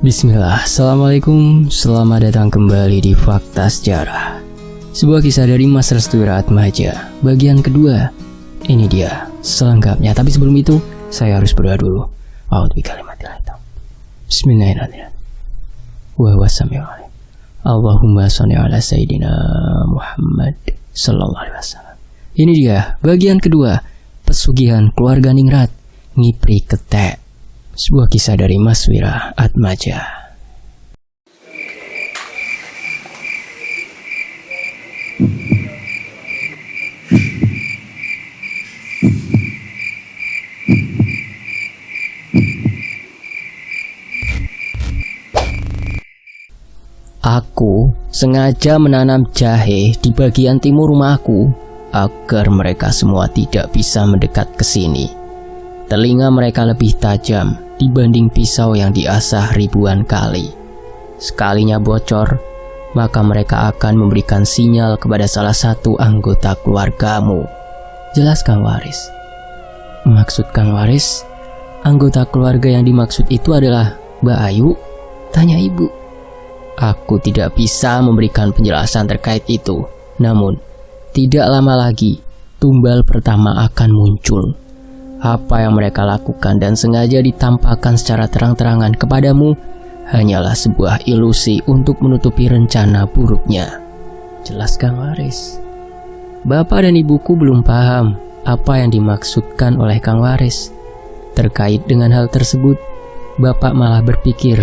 Bismillah, Assalamualaikum, selamat datang kembali di Fakta Sejarah. Sebuah kisah dari Mas Restu Atmaja, bagian kedua. Ini dia selengkapnya, tapi sebelum itu saya harus berdoa dulu. Bismillahirrahmanirrahim. Wa wasami'u alaih. Allahumma sholli ala Sayyidina Muhammad sallallahu alaihi wasallam. Ini dia bagian kedua, pesugihan keluarga Ningrat, Ngipri Ketek. Sebuah kisah dari Mas Wira Atmaja. Aku sengaja menanam jahe di bagian timur rumahku agar mereka semua tidak bisa mendekat ke sini. Telinga mereka lebih tajam dibanding pisau yang diasah ribuan kali. Sekalinya bocor, maka mereka akan memberikan sinyal kepada salah satu anggota keluargamu. Jelas Kang Waris? Maksud Kang Waris, anggota keluarga yang dimaksud itu adalah Mbak Ayu? Tanya ibu. Aku tidak bisa memberikan penjelasan terkait itu. Namun, tidak lama lagi, tumbal pertama akan muncul. Apa yang mereka lakukan dan sengaja ditampakkan secara terang-terangan kepadamu hanyalah sebuah ilusi untuk menutupi rencana buruknya. Jelas Kang Waris? Bapak dan ibuku belum paham apa yang dimaksudkan oleh Kang Waris. Terkait dengan hal tersebut, Bapak malah berpikir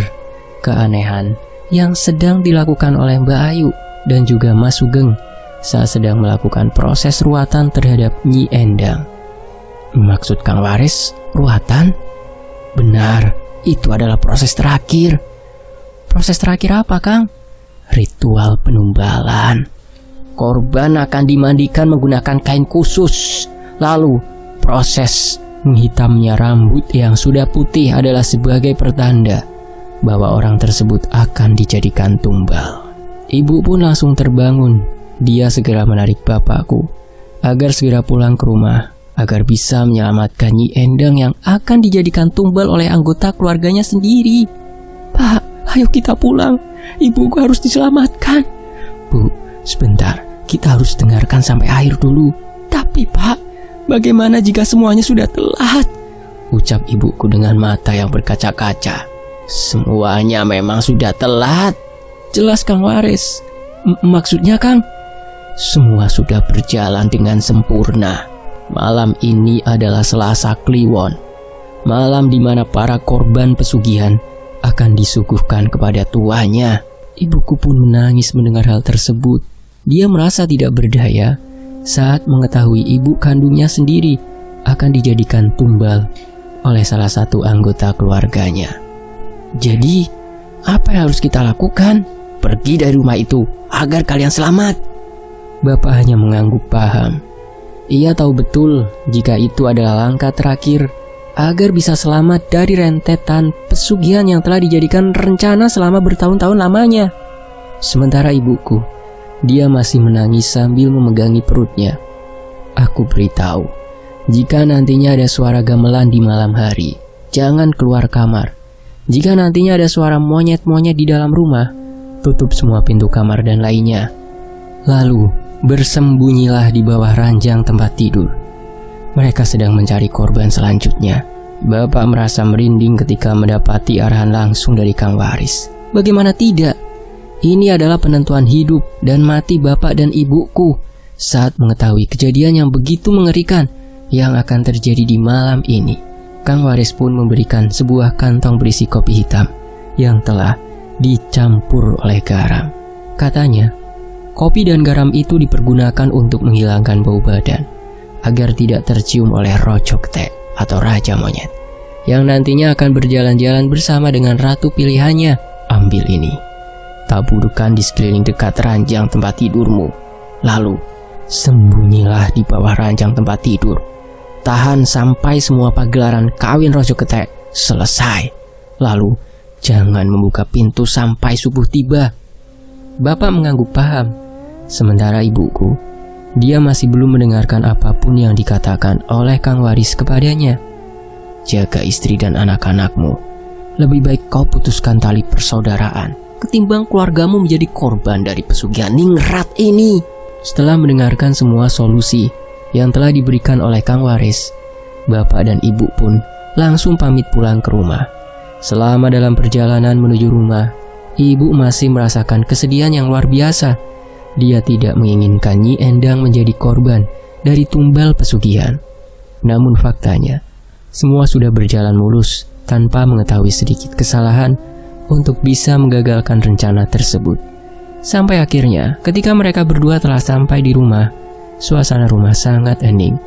keanehan yang sedang dilakukan oleh Mbak Ayu dan juga Mas Sugeng saat sedang melakukan proses ruatan terhadap Nyi Endang. Maksud Kang Waris, ruatan? Benar, itu adalah proses terakhir. Proses terakhir apa, Kang? Ritual penumbalan. Korban akan dimandikan menggunakan kain khusus. Lalu, proses menghitamnya rambut yang sudah putih adalah sebagai pertanda bahwa orang tersebut akan dijadikan tumbal. Ibu pun langsung terbangun. Dia segera menarik bapakku agar segera pulang ke rumah, agar bisa menyelamatkan Nyi Endang yang akan dijadikan tumbal oleh anggota keluarganya sendiri. Pak, ayo kita pulang. Ibuku harus diselamatkan. Bu, sebentar. Kita harus dengarkan sampai akhir dulu. Tapi Pak, bagaimana jika semuanya sudah telat? Ucap ibuku dengan mata yang berkaca-kaca. Semuanya memang sudah telat. Jelas Kang Waris. Maksudnya Kang? Semua sudah berjalan dengan sempurna. Malam ini adalah Selasa Kliwon, malam di mana para korban pesugihan akan disuguhkan kepada tuannya. Ibuku pun menangis mendengar hal tersebut. Dia merasa tidak berdaya saat mengetahui ibu kandungnya sendiri akan dijadikan tumbal oleh salah satu anggota keluarganya. Jadi, apa yang harus kita lakukan? Pergi dari rumah itu agar kalian selamat. Bapak hanya mengangguk paham. Ia tahu betul jika itu adalah langkah terakhir agar bisa selamat dari rentetan pesugihan yang telah dijadikan rencana selama bertahun-tahun lamanya. Sementara ibuku, dia masih menangis sambil memegangi perutnya. Aku beritahu, jika nantinya ada suara gamelan di malam hari, jangan keluar kamar. Jika nantinya ada suara monyet-monyet di dalam rumah, tutup semua pintu kamar dan lainnya. Lalu, bersembunyilah di bawah ranjang tempat tidur. Mereka sedang mencari korban selanjutnya. Bapak merasa merinding ketika mendapati arahan langsung dari Kang Waris. Bagaimana tidak? Ini adalah penentuan hidup dan mati bapak dan ibuku saat mengetahui kejadian yang begitu mengerikan yang akan terjadi di malam ini. Kang Waris pun memberikan sebuah kantong berisi kopi hitam yang telah dicampur oleh garam. Katanya, kopi dan garam itu dipergunakan untuk menghilangkan bau badan agar tidak tercium oleh Rojo Ketek atau Raja Monyet yang nantinya akan berjalan-jalan bersama dengan ratu pilihannya. Ambil ini, taburkan di sekeliling dekat ranjang tempat tidurmu. Lalu, sembunyilah di bawah ranjang tempat tidur. Tahan sampai semua pagelaran kawin Rojo Ketek selesai. Lalu, jangan membuka pintu sampai subuh tiba. Bapak mengangguk paham. Sementara ibuku, dia masih belum mendengarkan apapun yang dikatakan oleh Kang Waris kepadanya. Jaga istri dan anak-anakmu. lebih baik kau putuskan tali persaudaraan ketimbang keluargamu menjadi korban dari pesugihan ningrat ini. Setelah mendengarkan semua solusi yang telah diberikan oleh Kang Waris, bapak dan ibu pun langsung pamit pulang ke rumah. Selama dalam perjalanan menuju rumah, ibu masih merasakan kesedihan yang luar biasa. Dia tidak menginginkan Nyi Endang menjadi korban dari tumbal pesugihan. Namun faktanya, semua sudah berjalan mulus tanpa mengetahui sedikit kesalahan untuk bisa menggagalkan rencana tersebut. Sampai akhirnya, ketika mereka berdua telah sampai di rumah, suasana rumah sangat hening.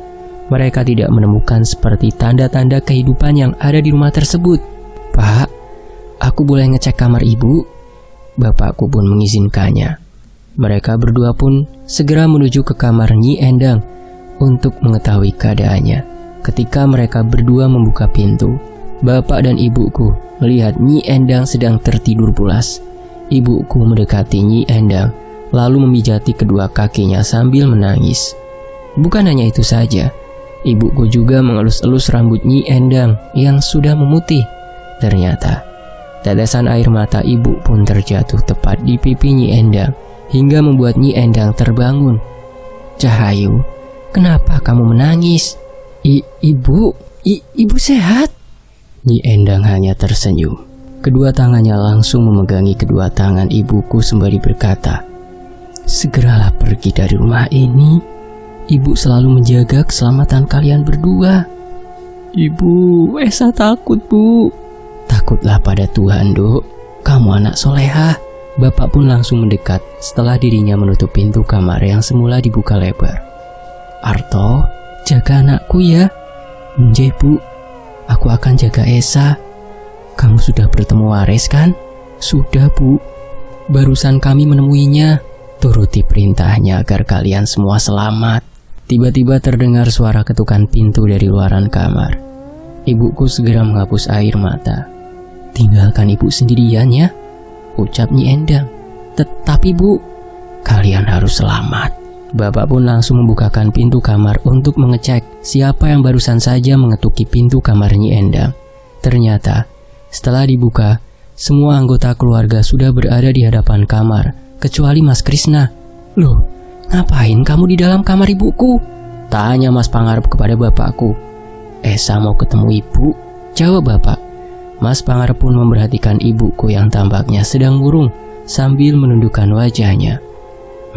Mereka tidak menemukan seperti tanda-tanda kehidupan yang ada di rumah tersebut. "Pak, aku boleh ngecek kamar ibu?" Bapakku pun mengizinkannya. Mereka berdua pun segera menuju ke kamar Nyi Endang untuk mengetahui keadaannya. Ketika mereka berdua membuka pintu, bapak dan ibuku melihat Nyi Endang sedang tertidur pulas. Ibuku mendekati Nyi Endang, lalu memijati kedua kakinya sambil menangis. Bukan hanya itu saja, ibuku juga mengelus-elus rambut Nyi Endang yang sudah memutih. Ternyata, tetesan air mata ibu pun terjatuh tepat di pipi Nyi Endang, hingga membuat Nyi Endang terbangun. "Cahayu, kenapa kamu menangis?" Ibu sehat?" Nyi Endang hanya tersenyum. Kedua tangannya langsung memegangi kedua tangan ibuku sembari berkata, "Segeralah pergi dari rumah ini. Ibu selalu menjaga keselamatan kalian berdua." "Ibu, Esa takut, Bu." "Takutlah pada Tuhan, Dok. Kamu anak solehah." Bapak pun langsung mendekat setelah dirinya menutup pintu kamar yang semula dibuka lebar. "Arto, jaga anakku ya." "Nggih, Bu. Aku akan jaga Esa." "Kamu sudah bertemu Waris kan?" "Sudah, Bu. Barusan kami menemuinya." "Turuti perintahnya agar kalian semua selamat." Tiba-tiba terdengar suara ketukan pintu dari luaran kamar. Ibuku segera menghapus air mata. "Tinggalkan ibu sendirian ya," ucap Nyi Endang. "Tetapi Bu, kalian harus selamat." Bapak pun langsung membukakan pintu kamar untuk mengecek siapa yang barusan saja mengetuki pintu kamar Nyi Endang. Ternyata, setelah dibuka, semua anggota keluarga sudah berada di hadapan kamar, kecuali Mas Krisna. "Loh, ngapain kamu di dalam kamar ibuku?" tanya Mas Pangarep kepada bapakku. "Esa mau ketemu ibu," jawab bapak. Mas Pangarep pun memperhatikan ibuku yang tampaknya sedang murung sambil menundukkan wajahnya.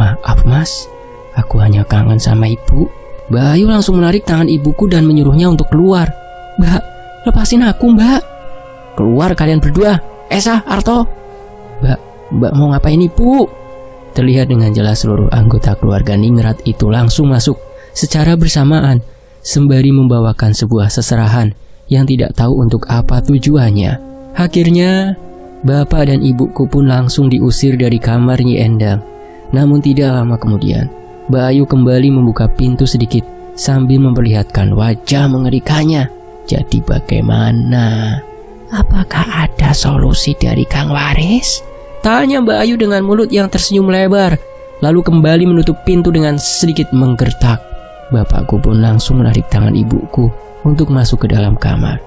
"Maaf Mas, aku hanya kangen sama ibu." Bayu langsung menarik tangan ibuku dan menyuruhnya untuk keluar. "Mbak, lepasin aku, Mbak." "Keluar kalian berdua, Esa, Arto." Mbak mau ngapain ibu?" Terlihat dengan jelas seluruh anggota keluarga ningrat itu langsung masuk secara bersamaan, sembari membawakan sebuah seserahan yang tidak tahu untuk apa tujuannya. Akhirnya, bapak dan ibuku pun langsung diusir dari kamar Nyi Endang. Namun tidak lama kemudian, Bayu kembali membuka pintu sedikit sambil memperlihatkan wajah mengerikannya. "Jadi bagaimana? Apakah ada solusi dari Kang Waris?" tanya Bayu dengan mulut yang tersenyum lebar, lalu kembali menutup pintu dengan sedikit menggertak. Bapakku pun langsung menarik tangan ibuku untuk masuk ke dalam kamar.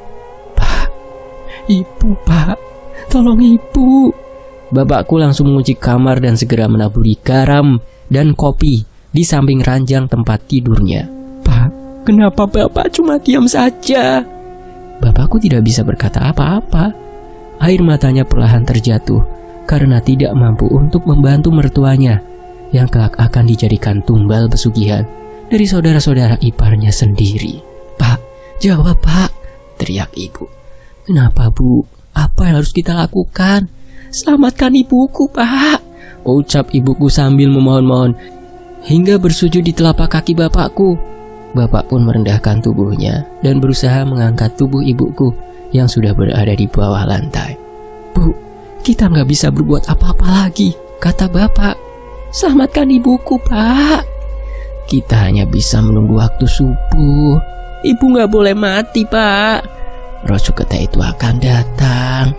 "Pak, Ibu, Pak, tolong Ibu." Bapakku langsung mengunci kamar dan segera menaburi garam dan kopi di samping ranjang tempat tidurnya. "Pak, kenapa Bapak cuma diam saja?" Bapakku tidak bisa berkata apa-apa. Air matanya perlahan terjatuh karena tidak mampu untuk membantu mertuanya yang kelak akan dijadikan tumbal pesugihan dari saudara-saudara iparnya sendiri. "Pak, jawab Pak," teriak ibu. "Kenapa Bu? Apa yang harus kita lakukan?" "Selamatkan ibuku Pak," ucap ibuku sambil memohon-mohon hingga bersujud di telapak kaki bapakku. Bapak pun merendahkan tubuhnya dan berusaha mengangkat tubuh ibuku yang sudah berada di bawah lantai. "Bu, kita nggak bisa berbuat apa-apa lagi," kata bapak. "Selamatkan ibuku Pak." "Kita hanya bisa menunggu waktu subuh." "Ibu nggak boleh mati Pak. Rojo Gede itu akan datang."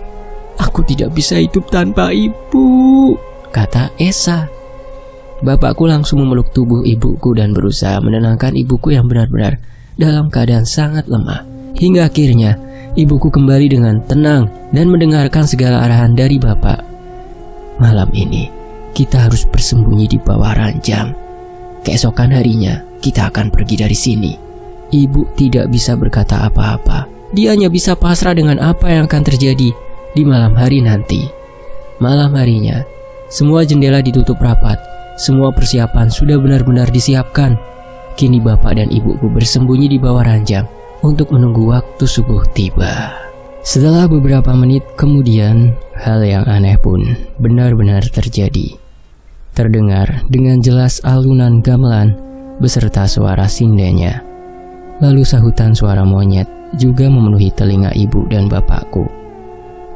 "Aku tidak bisa hidup tanpa ibu," kata Esa. Bapakku langsung memeluk tubuh ibuku dan berusaha menenangkan ibuku yang benar-benar dalam keadaan sangat lemah. Hingga akhirnya ibuku kembali dengan tenang dan mendengarkan segala arahan dari bapak. Malam ini kita harus bersembunyi di bawah ranjang. Keesokan harinya kita akan pergi dari sini. Ibu tidak bisa berkata apa-apa. Dia hanya bisa pasrah dengan apa yang akan terjadi di malam hari nanti. Malam harinya, semua jendela ditutup rapat. Semua persiapan sudah benar-benar disiapkan. Kini bapak dan ibuku bersembunyi di bawah ranjang untuk menunggu waktu subuh tiba. Setelah beberapa menit kemudian, hal yang aneh pun benar-benar terjadi. Terdengar dengan jelas alunan gamelan beserta suara sindenya. Lalu sahutan suara monyet juga memenuhi telinga ibu dan bapakku.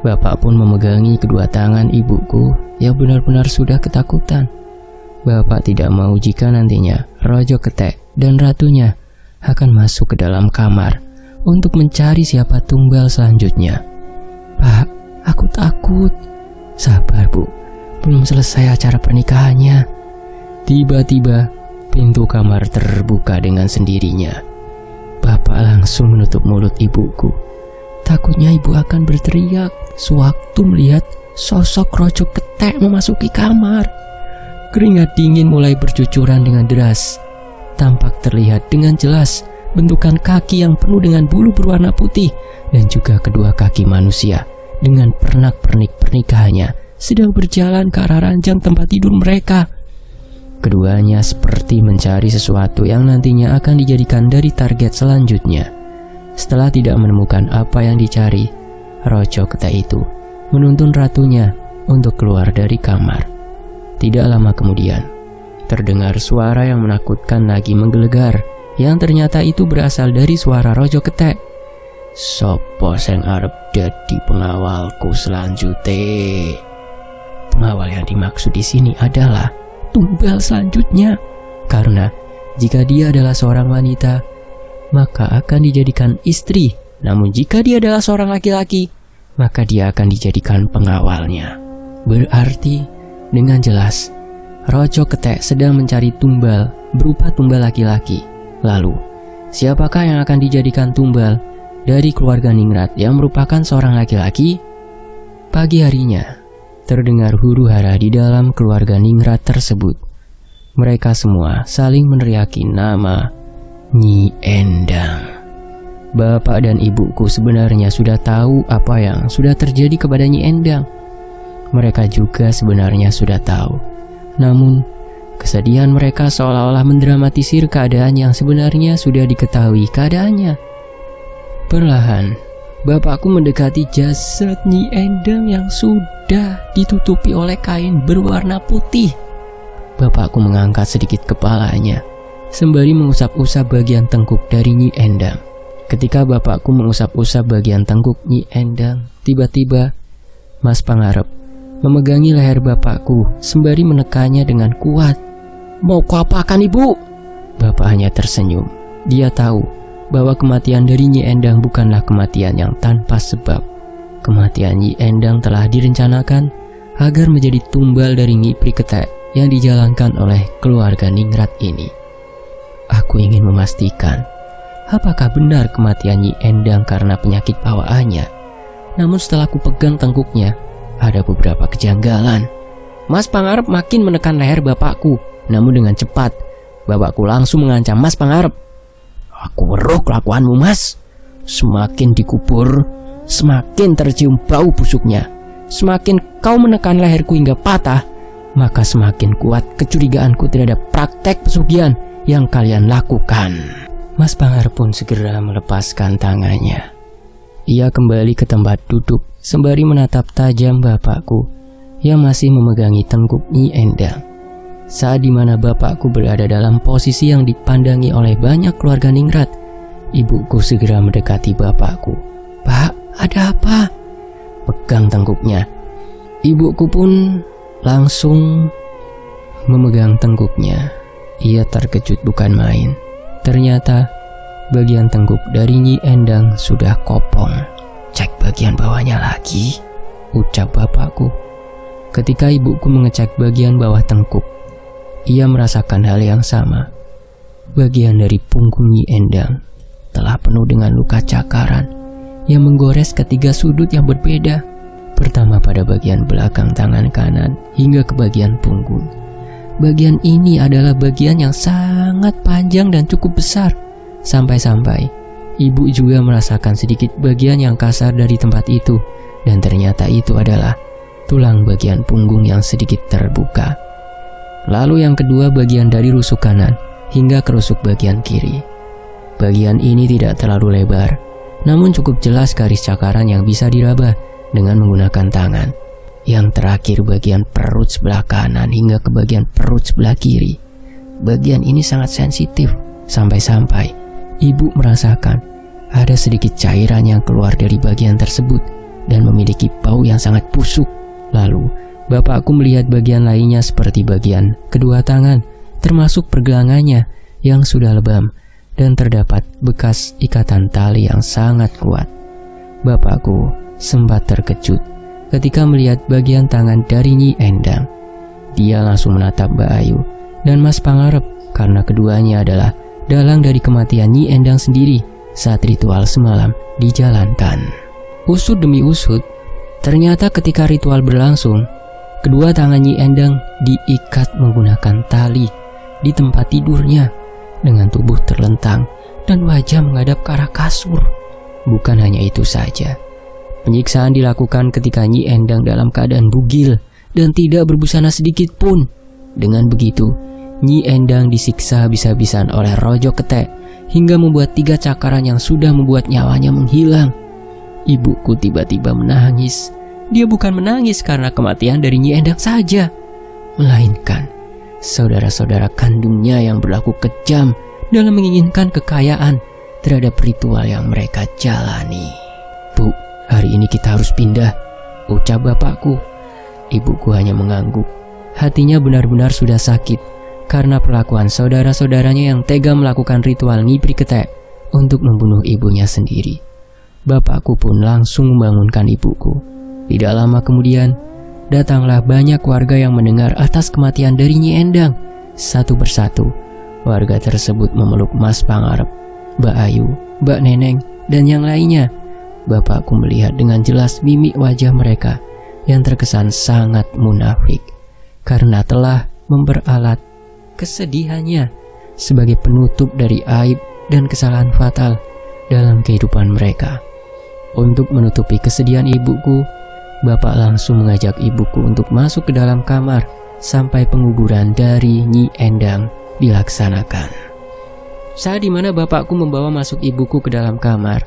Bapak pun memegangi kedua tangan ibuku yang benar-benar sudah ketakutan. Bapak tidak mau jika nantinya Rojo Ketek dan ratunya akan masuk ke dalam kamar untuk mencari siapa tumbal selanjutnya. Pak, aku takut. Sabar bu, belum selesai acara pernikahannya. Tiba-tiba pintu kamar terbuka dengan sendirinya. Bapak langsung menutup mulut ibuku. Takutnya ibu akan berteriak sewaktu melihat sosok Rojo Ketek memasuki kamar. Keringat dingin mulai bercucuran dengan deras. Tampak terlihat dengan jelas bentukan kaki yang penuh dengan bulu berwarna putih dan juga kedua kaki manusia dengan pernak-pernik pernikahannya sedang berjalan ke arah ranjang tempat tidur mereka. Keduanya seperti mencari sesuatu yang nantinya akan dijadikan dari target selanjutnya. Setelah tidak menemukan apa yang dicari, Rojo Ketek itu menuntun ratunya untuk keluar dari kamar. Tidak lama kemudian, terdengar suara yang menakutkan lagi menggelegar, yang ternyata itu berasal dari suara Rojo Ketek. Sopo sing arep dadi pengawalku selanjutnya? Pengawal yang dimaksud di sini adalah tumbal selanjutnya. Karena jika dia adalah seorang wanita, maka akan dijadikan istri. Namun jika dia adalah seorang laki-laki, maka dia akan dijadikan pengawalnya. Berarti dengan jelas Rojo Ketek sedang mencari tumbal berupa tumbal laki-laki. Lalu, siapakah yang akan dijadikan tumbal dari keluarga Ningrat yang merupakan seorang laki-laki? Pagi harinya, terdengar huru-hara di dalam keluarga Ningrat tersebut. Mereka semua saling meneriaki nama Nyi Endang. Bapak dan ibuku sebenarnya sudah tahu apa yang sudah terjadi kepada Nyi Endang. Mereka juga sebenarnya sudah tahu. Namun, kesedihan mereka seolah-olah mendramatisir keadaan yang sebenarnya sudah diketahui keadaannya. Perlahan, bapakku mendekati jasad Nyi Endang yang sudah ditutupi oleh kain berwarna putih. Bapakku mengangkat sedikit kepalanya, sembari mengusap-usap bagian tengkuk dari Nyi Endang. Ketika bapakku mengusap-usap bagian tengkuk Nyi Endang, tiba-tiba Mas Pangarep memegangi leher bapakku sembari menekannya dengan kuat. Mau kuapakan ibu? Bapak hanya tersenyum. Dia tahu bahwa kematian dari Nyi Endang bukanlah kematian yang tanpa sebab. Kematian Nyi Endang telah direncanakan agar menjadi tumbal dari Nyi Pri Ketek yang dijalankan oleh keluarga Ningrat ini. Aku ingin memastikan apakah benar kematian Nyi Endang karena penyakit bawaannya. Namun setelah ku pegang tengkuknya, ada beberapa kejanggalan. Mas Pangarep makin menekan leher bapakku. Namun dengan cepat, bapakku langsung mengancam Mas Pangarep. Aku weruh kelakuanmu mas. Semakin dikubur, semakin tercium bau busuknya. Semakin kau menekan leherku hingga patah, maka semakin kuat kecurigaanku terhadap praktek pesugihan yang kalian lakukan. Mas Pangarep pun segera melepaskan tangannya. Ia kembali ke tempat duduk sembari menatap tajam bapakku yang masih memegangi tengkuk Nyi Endang. Saat dimana bapakku berada dalam posisi yang dipandangi oleh banyak keluarga Ningrat, ibuku segera mendekati bapakku. Pak, ada apa? Pegang tengkuknya. Ibuku pun langsung memegang tengkuknya. Ia terkejut bukan main. Ternyata bagian tengkuk dari Nyi Endang sudah kopong. Cek bagian bawahnya lagi, ucap bapakku. Ketika ibuku mengecek bagian bawah tengkuk, ia merasakan hal yang sama. Bagian dari punggung Nyi Endang telah penuh dengan luka cakaran yang menggores ketiga sudut yang berbeda. Pertama pada bagian belakang tangan kanan hingga ke bagian punggung. Bagian ini adalah bagian yang sangat panjang dan cukup besar. Sampai-sampai ibu juga merasakan sedikit bagian yang kasar dari tempat itu. Dan ternyata itu adalah tulang bagian punggung yang sedikit terbuka. Lalu yang kedua bagian dari rusuk kanan hingga ke rusuk bagian kiri. Bagian ini tidak terlalu lebar, namun cukup jelas garis cakaran yang bisa diraba dengan menggunakan tangan. Yang terakhir bagian perut sebelah kanan hingga ke bagian perut sebelah kiri. Bagian ini sangat sensitif, sampai-sampai ibu merasakan ada sedikit cairan yang keluar dari bagian tersebut dan memiliki bau yang sangat busuk. Lalu bapakku melihat bagian lainnya seperti bagian kedua tangan, termasuk pergelangannya yang sudah lebam dan terdapat bekas ikatan tali yang sangat kuat. Bapakku sempat terkejut ketika melihat bagian tangan dari Nyi Endang. Dia langsung menatap Mbak Ayu dan Mas Pangarep karena keduanya adalah dalang dari kematian Nyi Endang sendiri saat ritual semalam dijalankan. Usut demi usut, ternyata ketika ritual berlangsung, kedua tangan Nyi Endang diikat menggunakan tali di tempat tidurnya dengan tubuh terlentang dan wajah menghadap ke arah kasur. Bukan hanya itu saja, penyiksaan dilakukan ketika Nyi Endang dalam keadaan bugil dan tidak berbusana sedikit pun. Dengan begitu, Nyi Endang disiksa habis-habisan oleh Rojo Ketek hingga membuat 3 cakaran yang sudah membuat nyawanya menghilang. Ibuku tiba-tiba menangis. Dia bukan menangis karena kematian dari Nyi Endang saja, melainkan saudara-saudara kandungnya yang berlaku kejam dalam menginginkan kekayaan terhadap ritual yang mereka jalani. "Bu, hari ini kita harus pindah," ucap bapakku. Ibuku hanya mengangguk. Hatinya benar-benar sudah sakit karena perlakuan saudara-saudaranya yang tega melakukan ritual ngipri ketek untuk membunuh ibunya sendiri. Bapakku pun langsung membangunkan ibuku. Tidak lama kemudian, datanglah banyak warga yang mendengar atas kematian dari Nyi Endang. Satu persatu, warga tersebut memeluk Mas Pangarep, Mbak Ayu, Mbak Neneng, dan yang lainnya. Bapakku melihat dengan jelas mimik wajah mereka yang terkesan sangat munafik karena telah memperalat kesedihannya sebagai penutup dari aib dan kesalahan fatal dalam kehidupan mereka. Untuk menutupi kesedihan ibuku, bapak langsung mengajak ibuku untuk masuk ke dalam kamar sampai penguburan dari Nyi Endang dilaksanakan. Saat dimana bapakku membawa masuk ibuku ke dalam kamar,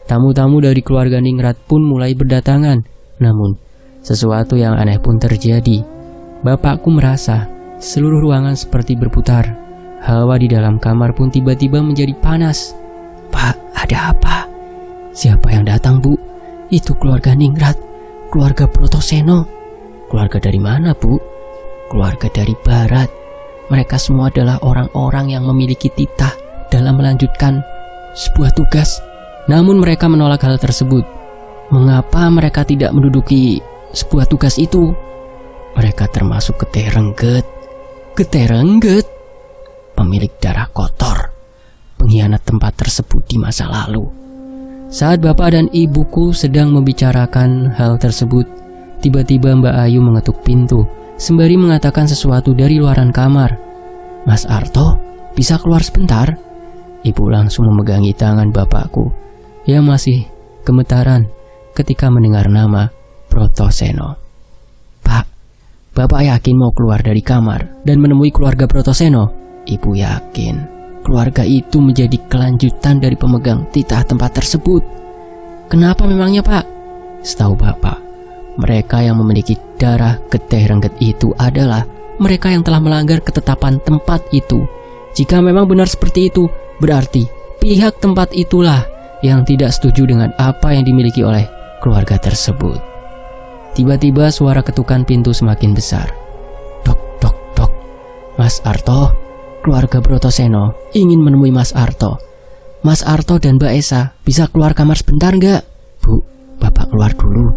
tamu-tamu dari keluarga Ningrat pun mulai berdatangan. Namun, sesuatu yang aneh pun terjadi. Bapakku merasa seluruh ruangan seperti berputar. Hawa di dalam kamar pun tiba-tiba menjadi panas. "Pak, ada apa?" "Siapa yang datang, Bu?" "Itu keluarga Ningrat, keluarga Brotoseno." "Keluarga dari mana, Bu?" "Keluarga dari barat. Mereka semua adalah orang-orang yang memiliki titah dalam melanjutkan sebuah tugas. Namun mereka menolak hal tersebut." "Mengapa mereka tidak menduduki sebuah tugas itu?" "Mereka termasuk Getih Rengget." "Getih Rengget?" "Pemilik darah kotor, pengkhianat tempat tersebut di masa lalu." Saat bapak dan ibuku sedang membicarakan hal tersebut, tiba-tiba Mbak Ayu mengetuk pintu sembari mengatakan sesuatu dari luaran kamar. "Mas Arto, bisa keluar sebentar?" Ibu langsung memegangi tangan bapakku yang masih gemetaran ketika mendengar nama Brotoseno. "Pak, bapak yakin mau keluar dari kamar dan menemui keluarga Brotoseno?" "Ibu yakin. Keluarga itu menjadi kelanjutan dari pemegang titah tempat tersebut." "Kenapa memangnya, Pak?" "Setahu bapak, mereka yang memiliki darah Getih Rengget itu adalah mereka yang telah melanggar ketetapan tempat itu. Jika memang benar seperti itu, berarti pihak tempat itulah yang tidak setuju dengan apa yang dimiliki oleh keluarga tersebut." Tiba-tiba suara ketukan pintu semakin besar. "Dok, dok, dok. Mas Arto, keluarga Brotoseno ingin menemui Mas Arto. Mas Arto dan Mbak Esa bisa keluar kamar sebentar nggak?" "Bu, bapak keluar dulu."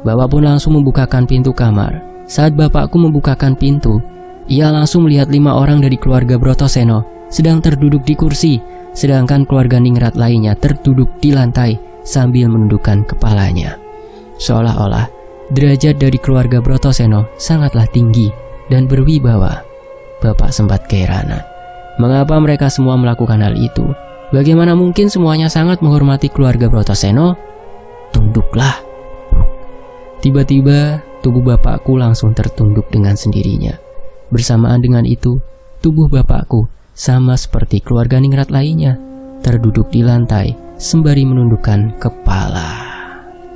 Bapak pun langsung membukakan pintu kamar. Saat bapakku membukakan pintu, ia langsung melihat 5 orang dari keluarga Brotoseno sedang terduduk di kursi, sedangkan keluarga Ningrat lainnya terduduk di lantai sambil menundukkan kepalanya. Seolah-olah derajat dari keluarga Brotoseno sangatlah tinggi dan berwibawa. Bapak sempat keheranan. Mengapa mereka semua melakukan hal itu? Bagaimana mungkin semuanya sangat menghormati keluarga Brotoseno? Tunduklah. Tiba-tiba tubuh bapakku langsung tertunduk dengan sendirinya. Bersamaan dengan itu, tubuh bapakku sama seperti keluarga ningrat lainnya, terduduk di lantai sembari menundukkan kepala.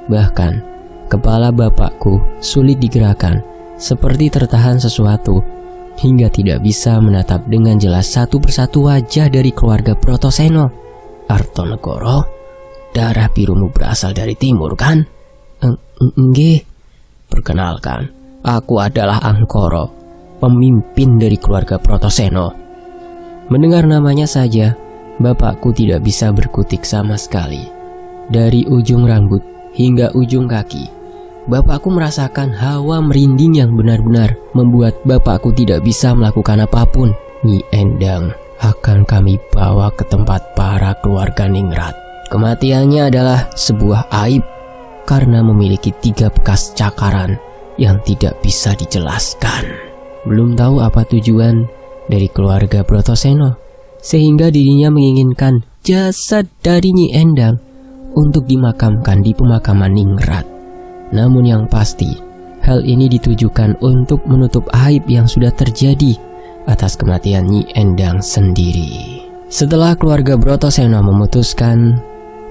Bahkan, kepala bapakku sulit digerakkan, seperti tertahan sesuatu, hingga tidak bisa menatap dengan jelas satu persatu wajah dari keluarga Brotoseno. Artonegoro, darah birumu berasal dari timur, kan? Nggih. Perkenalkan, aku adalah Angkoro, pemimpin dari keluarga Brotoseno. Mendengar namanya saja, bapakku tidak bisa berkutik sama sekali. Dari ujung rambut hingga ujung kaki, bapakku merasakan hawa merinding yang benar-benar membuat bapakku tidak bisa melakukan apapun. Nyi Endang akan kami bawa ke tempat para keluarga ningrat. Kematiannya adalah sebuah aib karena memiliki 3 bekas cakaran yang tidak bisa dijelaskan. Belum tahu apa tujuan dari keluarga Brotoseno, sehingga dirinya menginginkan jasad dari Nyi Endang untuk dimakamkan di pemakaman ningrat. Namun yang pasti, hal ini ditujukan untuk menutup aib yang sudah terjadi atas kematian Nyi Endang sendiri. Setelah keluarga Brotoseno memutuskan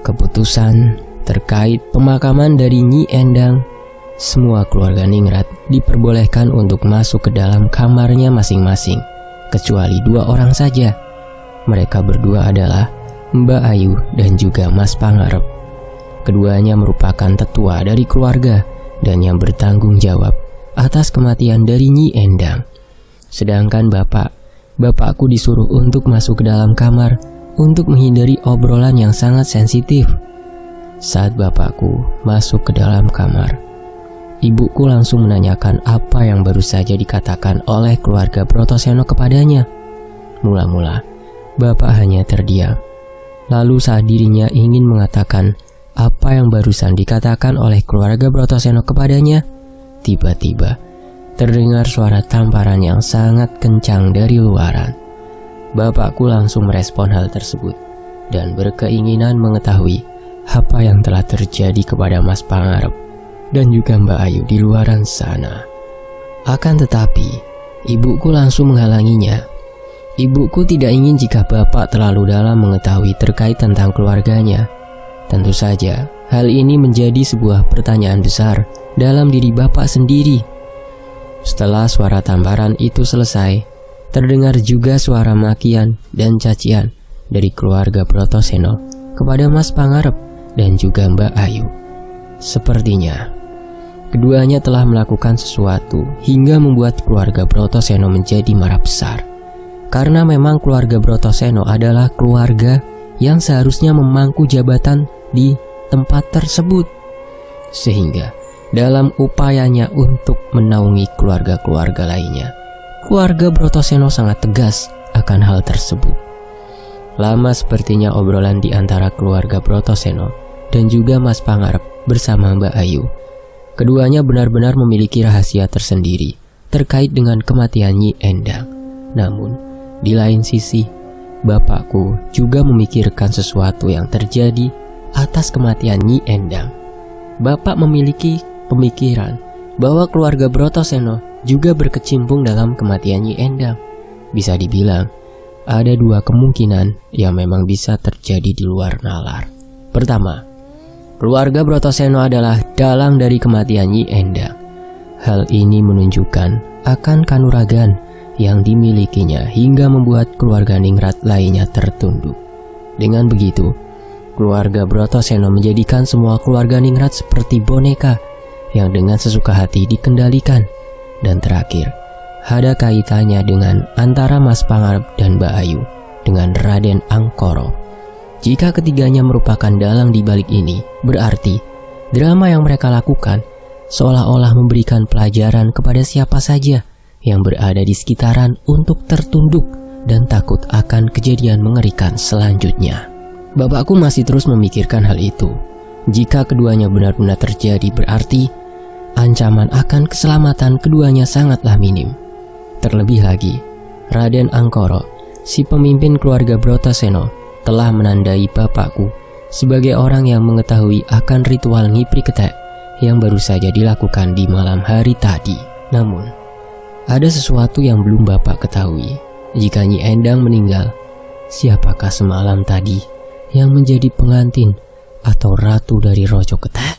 keputusan terkait pemakaman dari Nyi Endang, semua keluarga ningrat diperbolehkan untuk masuk ke dalam kamarnya masing-masing, kecuali 2 orang saja. Mereka berdua adalah Mbak Ayu dan juga Mas Pangarep. Keduanya merupakan tetua dari keluarga dan yang bertanggung jawab atas kematian dari Nyi Endang. Sedangkan bapakku disuruh untuk masuk ke dalam kamar untuk menghindari obrolan yang sangat sensitif. Saat bapakku masuk ke dalam kamar, ibuku langsung menanyakan apa yang baru saja dikatakan oleh keluarga Brotoseno kepadanya. Mula-mula, bapak hanya terdiam. Lalu saat dirinya ingin mengatakan apa yang barusan dikatakan oleh keluarga Brotoseno kepadanya, tiba-tiba terdengar suara tamparan yang sangat kencang dari luaran. Bapakku langsung merespon hal tersebut dan berkeinginan mengetahui apa yang telah terjadi kepada Mas Pangarep dan juga Mbak Ayu di luaran sana. Akan tetapi, ibuku langsung menghalanginya. Ibuku tidak ingin jika bapak terlalu dalam mengetahui terkait tentang keluarganya. Tentu saja, hal ini menjadi sebuah pertanyaan besar dalam diri bapak sendiri. Setelah suara tamparan itu selesai, terdengar juga suara makian dan cacian dari keluarga Brotoseno kepada Mas Pangarep dan juga Mbak Ayu. Sepertinya keduanya telah melakukan sesuatu hingga membuat keluarga Brotoseno menjadi marah besar. Karena memang keluarga Brotoseno adalah keluarga yang seharusnya memangku jabatan di tempat tersebut. Sehingga dalam upayanya untuk menaungi keluarga-keluarga lainnya, keluarga Brotoseno sangat tegas akan hal tersebut. Lama sepertinya obrolan di antara keluarga Brotoseno dan juga Mas Pangarep bersama Mbak Ayu. Keduanya benar-benar memiliki rahasia tersendiri terkait dengan kematian Nyi Endang. Namun, di lain sisi, bapakku juga memikirkan sesuatu yang terjadi atas kematian Nyi Endang. Bapak memiliki pemikiran bahwa keluarga Brotoseno juga berkecimpung dalam kematian Nyi Endang. Bisa dibilang, ada 2 kemungkinan yang memang bisa terjadi di luar nalar. Pertama, keluarga Brotoseno adalah dalang dari kematian Nyi Endang. Hal ini menunjukkan akan kanuragan yang dimilikinya hingga membuat keluarga ningrat lainnya tertunduk. Dengan begitu, keluarga Brotoseno menjadikan semua keluarga ningrat seperti boneka yang dengan sesuka hati dikendalikan. Dan terakhir, ada kaitannya dengan antara Mas Pangarep dan Mbak Ayu dengan Raden Angkoro. Jika ketiganya merupakan dalang di balik ini, berarti drama yang mereka lakukan seolah-olah memberikan pelajaran kepada siapa saja yang berada di sekitaran untuk tertunduk dan takut akan kejadian mengerikan selanjutnya. Bapakku masih terus memikirkan hal itu. Jika keduanya benar-benar terjadi, berarti ancaman akan keselamatan keduanya sangatlah minim. Terlebih lagi, Raden Angkoro, si pemimpin keluarga Bratasena, telah menandai bapakku sebagai orang yang mengetahui akan ritual ngipri ketek yang baru saja dilakukan di malam hari tadi. Namun, ada sesuatu yang belum bapak ketahui. Jika Nyi Endang meninggal, siapakah semalam tadi yang menjadi pengantin atau ratu dari Rojo Ketek?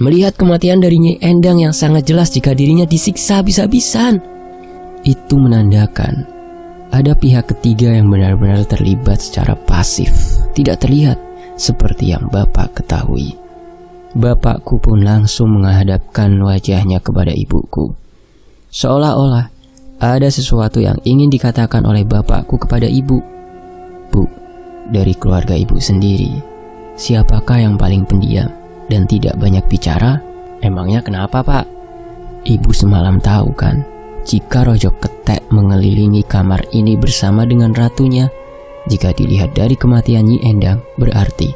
Melihat kematian dari Nyi Endang yang sangat jelas jika dirinya disiksa habis-habisan, itu menandakan ada pihak ketiga yang benar-benar terlibat secara pasif, tidak terlihat seperti yang bapak ketahui. Bapakku pun langsung menghadapkan wajahnya kepada ibuku, seolah-olah ada sesuatu yang ingin dikatakan oleh bapakku kepada ibu. Bu, dari keluarga ibu sendiri, siapakah yang paling pendiam dan tidak banyak bicara? Emangnya kenapa, Pak? Ibu semalam tahu kan, jika Rojo Ketek mengelilingi kamar ini bersama dengan ratunya. Jika dilihat dari kematian Nyi Endang, berarti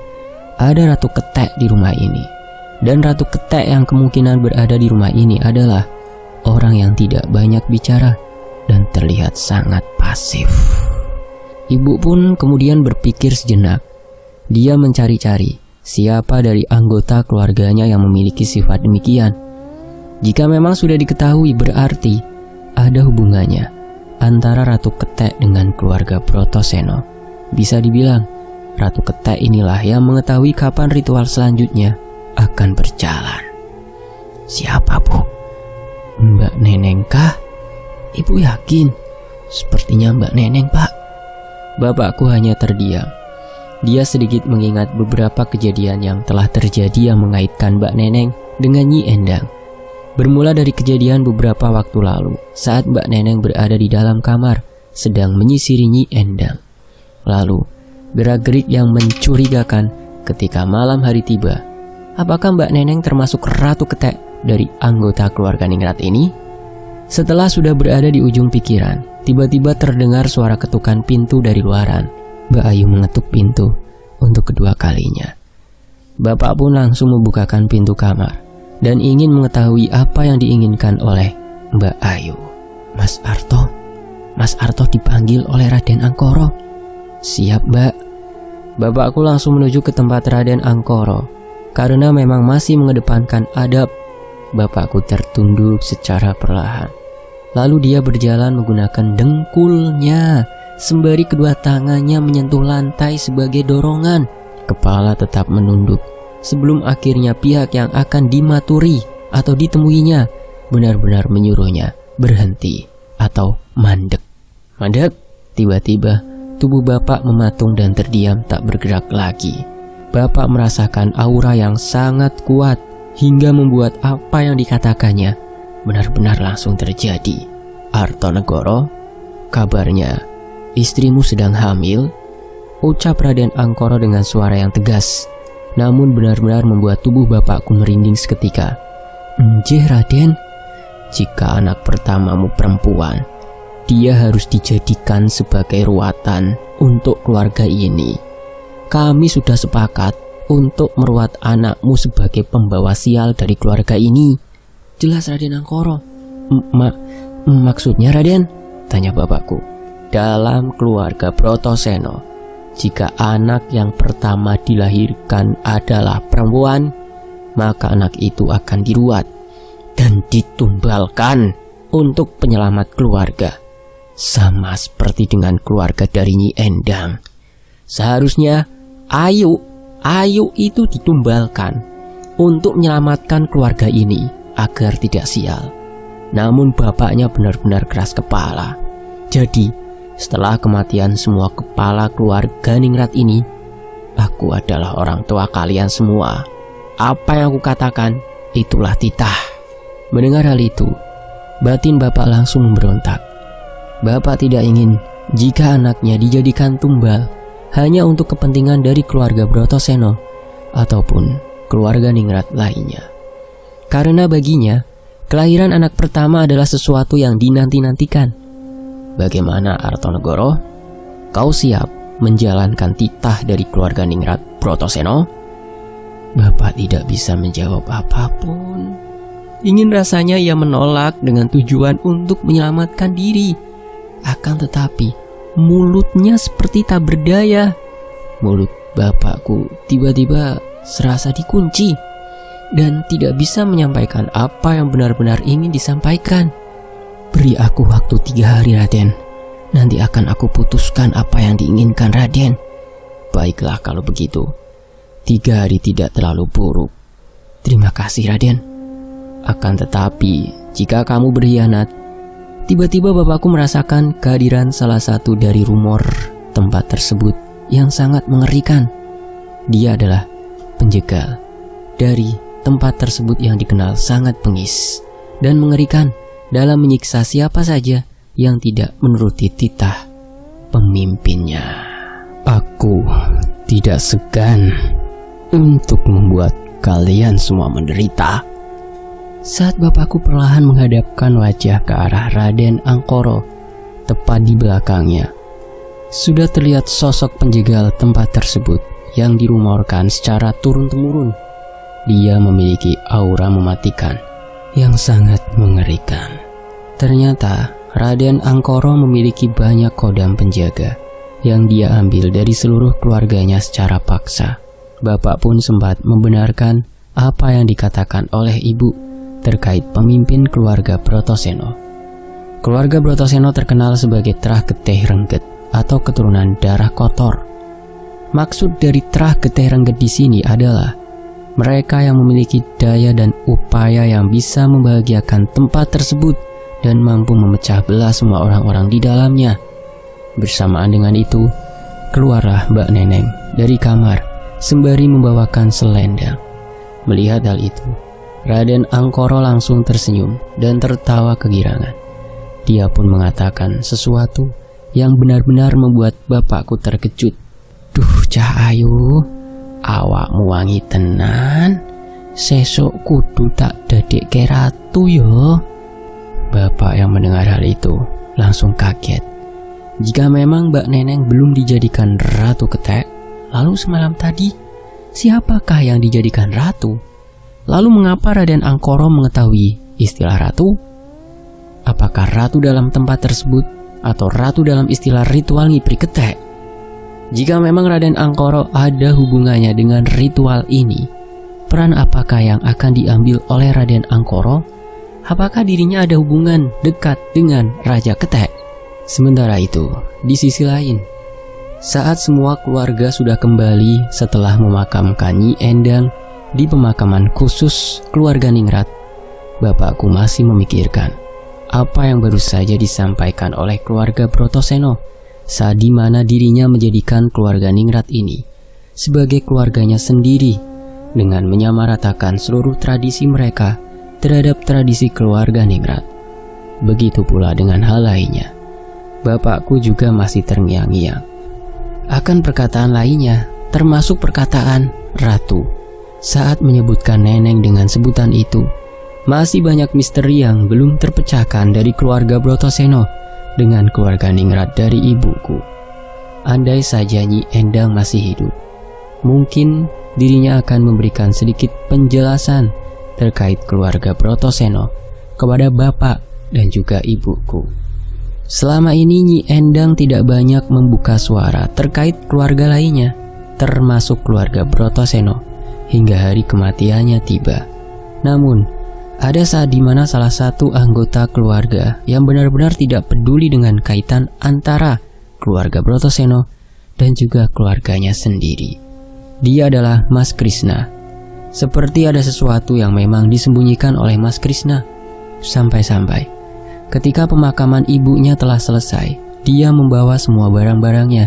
ada Ratu Ketek di rumah ini. Dan Ratu Ketek yang kemungkinan berada di rumah ini adalah orang yang tidak banyak bicara dan terlihat sangat pasif. Ibu pun kemudian berpikir sejenak. Dia mencari-cari siapa dari anggota keluarganya yang memiliki sifat demikian. Jika memang sudah diketahui, berarti ada hubungannya antara Ratu Ketek dengan keluarga Bratasena. Bisa dibilang, Ratu Ketek inilah yang mengetahui kapan ritual selanjutnya akan berjalan. Siapa, Bu? Mbak Neneng kah? Ibu yakin? Sepertinya Mbak Neneng, Pak. Bapakku hanya terdiam. Dia sedikit mengingat beberapa kejadian yang telah terjadi yang mengaitkan Mbak Neneng dengan Nyi Endang. Bermula dari kejadian beberapa waktu lalu saat Mbak Neneng berada di dalam kamar sedang menyisiri Nyi Endang. Lalu gerak-gerik yang mencurigakan ketika malam hari tiba. Apakah Mbak Neneng termasuk Ratu Ketek dari anggota keluarga Ningrat ini? Setelah sudah berada di ujung pikiran, tiba-tiba terdengar suara ketukan pintu dari luaran. Mbak Ayu mengetuk pintu untuk kedua kalinya. Bapak pun langsung membukakan pintu kamar dan ingin mengetahui apa yang diinginkan oleh Mbak Ayu. Mas Arto dipanggil oleh Raden Angkoro. Siap, Mbak. Bapakku langsung menuju ke tempat Raden Angkoro. Karena memang masih mengedepankan adab, bapakku tertunduk secara perlahan. Lalu dia berjalan menggunakan dengkulnya, sembari kedua tangannya menyentuh lantai sebagai dorongan. Kepala tetap menunduk sebelum akhirnya pihak yang akan dimaturi atau ditemuinya benar-benar menyuruhnya berhenti atau mandek. Mandek. Tiba-tiba tubuh bapak mematung dan terdiam tak bergerak lagi. Bapak merasakan aura yang sangat kuat hingga membuat apa yang dikatakannya benar-benar langsung terjadi. Artonegoro, kabarnya istrimu sedang hamil, ucap Raden Angkoro dengan suara yang tegas, namun benar-benar membuat tubuh bapakku merinding seketika. Nggih, Raden, jika anak pertamamu perempuan, dia harus dijadikan sebagai ruatan untuk keluarga ini. Kami sudah sepakat untuk meruat anakmu sebagai pembawa sial dari keluarga ini. Jelas, Raden Angkoro. Maksudnya, Raden? Tanya bapakku. Dalam keluarga Bratasena, jika anak yang pertama dilahirkan adalah perempuan, maka anak itu akan diruat dan ditumbalkan untuk penyelamat keluarga. Sama seperti dengan keluarga dari Nyi Endang. Seharusnya Ayu itu ditumbalkan untuk menyelamatkan keluarga ini agar tidak sial. Namun bapaknya benar-benar keras kepala. Jadi setelah kematian semua kepala keluarga Ningrat ini, aku adalah orang tua kalian semua. Apa yang aku katakan, itulah titah. Mendengar hal itu, batin bapak langsung memberontak. Bapak tidak ingin jika anaknya dijadikan tumbal hanya untuk kepentingan dari keluarga Bratasena ataupun keluarga Ningrat lainnya. Karena baginya, kelahiran anak pertama adalah sesuatu yang dinanti-nantikan. Bagaimana, Artonegoro? Kau siap menjalankan titah dari keluarga Ningrat Bratasena? Bapak tidak bisa menjawab apapun. Ingin rasanya ia menolak dengan tujuan untuk menyelamatkan diri. Akan tetapi mulutnya seperti tak berdaya. Mulut bapakku tiba-tiba serasa dikunci dan tidak bisa menyampaikan apa yang benar-benar ingin disampaikan. Beri aku waktu 3 hari, Raden. Nanti akan aku putuskan apa yang diinginkan Raden. Baiklah kalau begitu. 3 hari tidak terlalu buruk. Terima kasih, Raden. Akan tetapi, jika kamu berkhianat. Tiba-tiba bapakku merasakan kehadiran salah satu dari rumor tempat tersebut yang sangat mengerikan. Dia adalah penjegal dari tempat tersebut yang dikenal sangat bengis dan mengerikan dalam menyiksa siapa saja yang tidak menuruti titah pemimpinnya. Aku tidak segan untuk membuat kalian semua menderita. Saat bapakku perlahan menghadapkan wajah ke arah Raden Angkoro, tepat di belakangnya, sudah terlihat sosok penjegal tempat tersebut yang dirumorkan secara turun-temurun. Dia memiliki aura mematikan yang sangat mengerikan. Ternyata Raden Angkoro memiliki banyak kodam penjaga yang dia ambil dari seluruh keluarganya secara paksa. Bapak pun sempat membenarkan apa yang dikatakan oleh ibu terkait pemimpin keluarga Brotoseno. Keluarga Brotoseno terkenal sebagai Trah Getih Rengget atau keturunan darah kotor. Maksud dari Trah Getih Rengget di sini adalah mereka yang memiliki daya dan upaya yang bisa membahagiakan tempat tersebut dan mampu memecah belah semua orang-orang di dalamnya. Bersamaan dengan itu, keluarlah Mbak Neneng dari kamar sembari membawakan selendang. Melihat hal itu, Raden Angkoro langsung tersenyum dan tertawa kegirangan. Dia pun mengatakan sesuatu yang benar-benar membuat bapakku terkejut. Duh Cah Ayu, awakmu wangi tenan. Sesuk kudu tak dadekke ratu yo. Bapak yang mendengar hal itu langsung kaget. Jika memang Mbak Neneng belum dijadikan ratu ketek, lalu semalam tadi siapakah yang dijadikan ratu? Lalu mengapa Raden Angkoro mengetahui istilah ratu? Apakah ratu dalam tempat tersebut atau ratu dalam istilah ritual ngipri ketek? Jika memang Raden Angkoro ada hubungannya dengan ritual ini, peran apakah yang akan diambil oleh Raden Angkoro? Apakah dirinya ada hubungan dekat dengan Raja Ketek? Sementara itu, di sisi lain, saat semua keluarga sudah kembali setelah memakamkan Nyi Endang di pemakaman khusus keluarga Ningrat, bapakku masih memikirkan apa yang baru saja disampaikan oleh keluarga Brotoseno saat di mana dirinya menjadikan keluarga Ningrat ini sebagai keluarganya sendiri dengan menyamaratakan seluruh tradisi mereka terhadap tradisi keluarga Ningrat. Begitu pula dengan hal lainnya. Bapakku juga masih terngiang-ngiang akan perkataan lainnya, termasuk perkataan ratu. Saat menyebutkan Neneng dengan sebutan itu, masih banyak misteri yang belum terpecahkan dari keluarga Brotoseno dengan keluarga Ningrat dari ibuku. Andai saja Nyi Endang masih hidup, mungkin dirinya akan memberikan sedikit penjelasan terkait keluarga Brotoseno kepada bapak dan juga ibuku. Selama ini Nyi Endang tidak banyak membuka suara terkait keluarga lainnya, termasuk keluarga Brotoseno, hingga hari kematiannya tiba. Namun, ada saat di mana salah satu anggota keluarga yang benar-benar tidak peduli dengan kaitan antara keluarga Brotoseno dan juga keluarganya sendiri. Dia adalah Mas Krishna. Seperti ada sesuatu yang memang disembunyikan oleh Mas Krishna. Sampai-sampai ketika pemakaman ibunya telah selesai, dia membawa semua barang-barangnya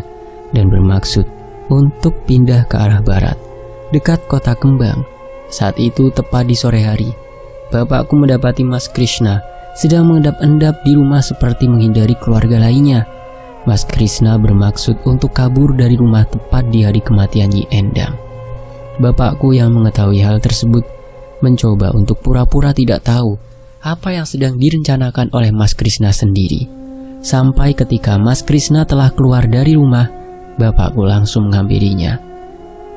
dan bermaksud untuk pindah ke arah barat, dekat kota Kembang. Saat itu tepat di sore hari, bapakku mendapati Mas Krishna sedang mengendap-endap di rumah seperti menghindari keluarga lainnya. Mas Krishna bermaksud untuk kabur dari rumah tepat di hari kematian Nyi Endang. Bapakku yang mengetahui hal tersebut mencoba untuk pura-pura tidak tahu apa yang sedang direncanakan oleh Mas Krishna sendiri. Sampai ketika Mas Krishna telah keluar dari rumah, bapakku langsung menghampirinya.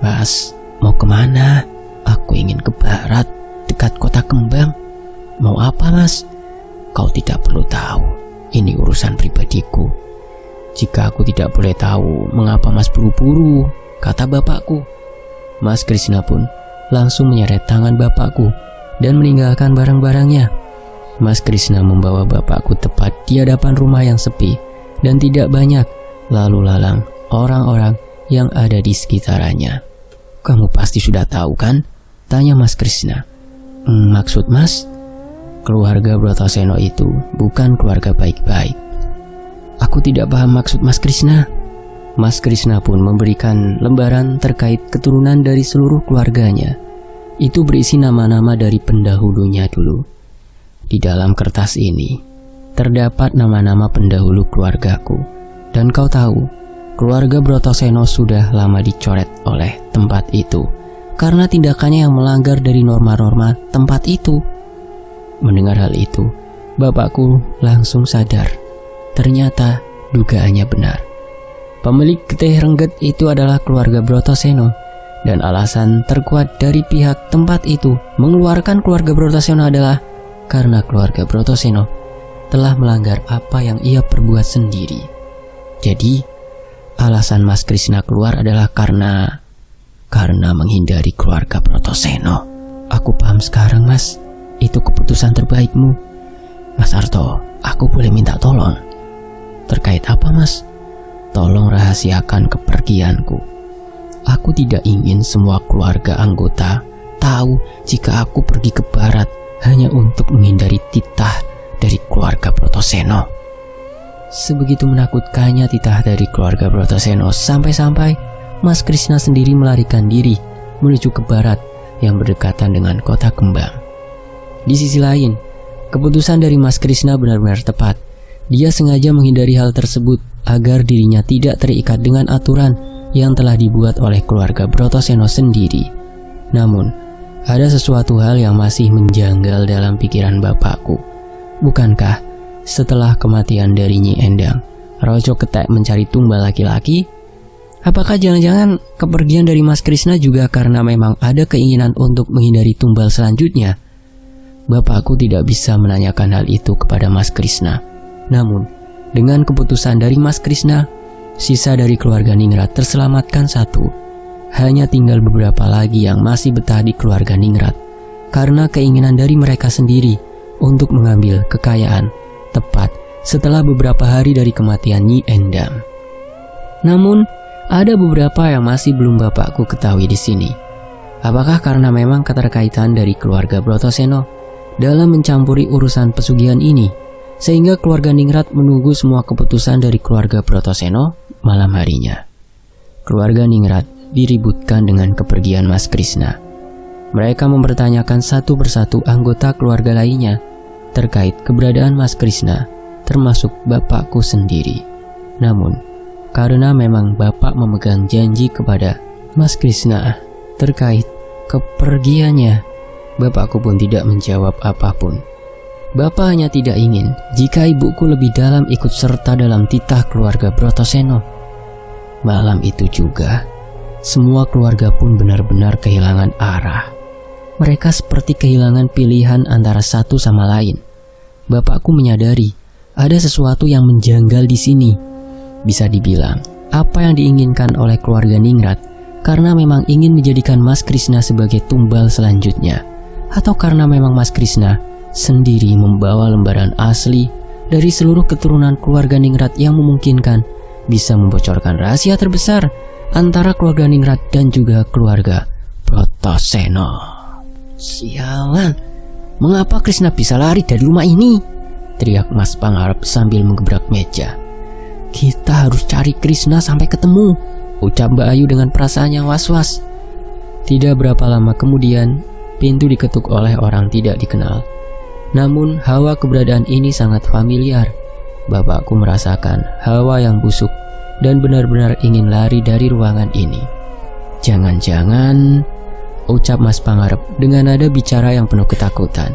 Mas, mau kemana? Aku ingin ke barat, dekat kota kembang. Mau apa, Mas? Kau tidak perlu tahu. Ini urusan pribadiku. Jika aku tidak boleh tahu, mengapa Mas buru-buru? Kata bapakku. Mas Krishna pun langsung menyeret tangan bapakku dan meninggalkan barang-barangnya. Mas Krishna membawa bapakku tepat di hadapan rumah yang sepi dan tidak banyak lalu lalang orang-orang yang ada di sekitarannya. Kamu pasti sudah tahu kan? Tanya Mas Krishna. Maksud Mas? Keluarga Brotoseno itu bukan keluarga baik-baik. Aku tidak paham maksud Mas Krishna. Mas Krishna pun memberikan lembaran terkait keturunan dari seluruh keluarganya. Itu berisi nama-nama dari pendahulunya dulu. Di dalam kertas ini terdapat nama-nama pendahulu keluargaku. Dan kau tahu, keluarga Brotoseno sudah lama dicoret oleh tempat itu karena tindakannya yang melanggar dari norma-norma tempat itu. Mendengar hal itu, bapakku langsung sadar. Ternyata dugaannya benar. Pemilik getih rengget itu adalah keluarga Brotoseno, dan alasan terkuat dari pihak tempat itu mengeluarkan keluarga Brotoseno adalah karena keluarga Brotoseno telah melanggar apa yang ia perbuat sendiri. Jadi, alasan Mas Krishna keluar adalah karena menghindari keluarga Brotoseno. Aku paham sekarang, Mas. Itu keputusan terbaikmu. Mas Arto, aku boleh minta tolong? Terkait apa, Mas? Tolong rahasiakan kepergianku. Aku tidak ingin semua keluarga anggota tahu jika aku pergi ke barat hanya untuk menghindari titah dari keluarga Brotoseno. Sebegitu menakutkannya titah dari keluarga Brotoseno sampai-sampai Mas Krishna sendiri melarikan diri menuju ke barat yang berdekatan dengan kota kembang. Di sisi lain, keputusan dari Mas Krishna benar-benar tepat. Dia sengaja menghindari hal tersebut agar dirinya tidak terikat dengan aturan yang telah dibuat oleh keluarga Brotoseno sendiri. Namun, ada sesuatu hal yang masih menjanggal dalam pikiran bapakku. Bukankah setelah kematian dari Nyi Endang, Rojo Ketek mencari tumbal laki-laki? Apakah jangan-jangan kepergian dari Mas Krishna juga karena memang ada keinginan untuk menghindari tumbal selanjutnya? Bapakku tidak bisa menanyakan hal itu kepada Mas Krishna. Namun, dengan keputusan dari Mas Krishna, sisa dari keluarga Ningrat terselamatkan satu. Hanya tinggal beberapa lagi yang masih betah di keluarga Ningrat karena keinginan dari mereka sendiri untuk mengambil kekayaan tepat setelah beberapa hari dari kematian Nyi Endang. Namun, ada beberapa yang masih belum bapakku ketahui di sini. Apakah karena memang keterkaitan dari keluarga Brotoseno dalam mencampuri urusan pesugihan ini, sehingga keluarga Ningrat menunggu semua keputusan dari keluarga Brotoseno malam harinya. Keluarga Ningrat diributkan dengan kepergian Mas Krishna. Mereka mempertanyakan satu persatu anggota keluarga lainnya terkait keberadaan Mas Krishna, termasuk bapakku sendiri. Namun, karena memang bapak memegang janji kepada Mas Krishna terkait kepergiannya, bapakku pun tidak menjawab apapun. Bapak hanya tidak ingin jika ibuku lebih dalam ikut serta dalam titah keluarga Brotoseno. Malam itu juga, semua keluarga pun benar-benar kehilangan arah. Mereka seperti kehilangan pilihan antara satu sama lain. Bapakku menyadari ada sesuatu yang menjanggal di sini. Bisa dibilang, apa yang diinginkan oleh keluarga Ningrat karena memang ingin menjadikan Mas Krishna sebagai tumbal selanjutnya, atau karena memang Mas Krishna sendiri membawa lembaran asli dari seluruh keturunan keluarga Ningrat yang memungkinkan bisa membocorkan rahasia terbesar antara keluarga Ningrat dan juga keluarga Brotoseno. Sialan, mengapa Krishna bisa lari dari rumah ini? Teriak Mas Pangarep sambil menggebrak meja. Kita harus cari Krishna sampai ketemu, ucap Mbak Ayu dengan perasaan yang was-was. Tidak berapa lama kemudian, pintu diketuk oleh orang tidak dikenal. Namun hawa keberadaan ini sangat familiar. Bapakku merasakan hawa yang busuk dan benar-benar ingin lari dari ruangan ini. Jangan-jangan, ucap Mas Pangarep dengan nada bicara yang penuh ketakutan.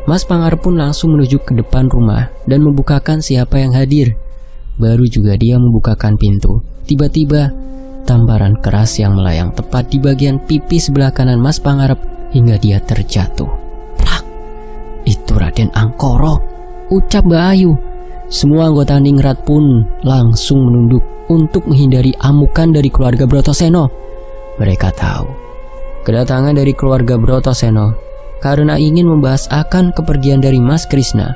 Mas Pangarep pun langsung menuju ke depan rumah dan membukakan siapa yang hadir. Baru juga dia membukakan pintu, tiba-tiba tamparan keras yang melayang tepat di bagian pipi sebelah kanan Mas Pangarep hingga dia terjatuh. Plak! Itu Raden Angkara, ucap Mbak Ayu. Semua anggota Ningrat pun langsung menunduk untuk menghindari amukan dari keluarga Brotoseno. Mereka tahu kedatangan dari keluarga Brotoseno karena ingin membahas akan kepergian dari Mas Krishna.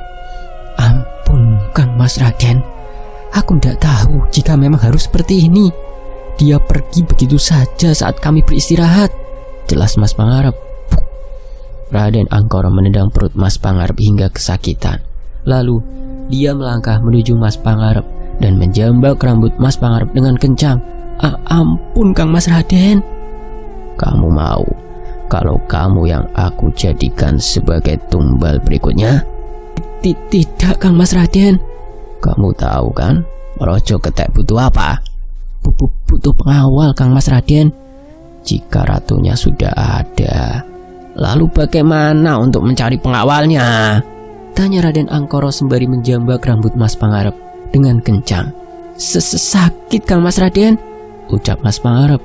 Ampun Kang Mas Raden, aku tidak tahu jika memang harus seperti ini. Dia pergi begitu saja saat kami beristirahat, jelas Mas Pangarep. Raden Angkara menendang perut Mas Pangarep hingga kesakitan. Lalu dia melangkah menuju Mas Pangarep dan menjambak rambut Mas Pangarep dengan kencang. Ampun Kang Mas Raden. Kamu mau kalau kamu yang aku jadikan sebagai tumbal berikutnya? Tidak Kang Mas Raden. Kamu tahu kan Rojo Ketek butuh apa? Butuh pengawal Kang Mas Raden. Jika ratunya sudah ada, lalu bagaimana untuk mencari pengawalnya? Tanya Raden Angkara sembari menjambak rambut Mas Pangarep dengan kencang. Sakit Kang Mas Raden, ucap Mas Pangarep.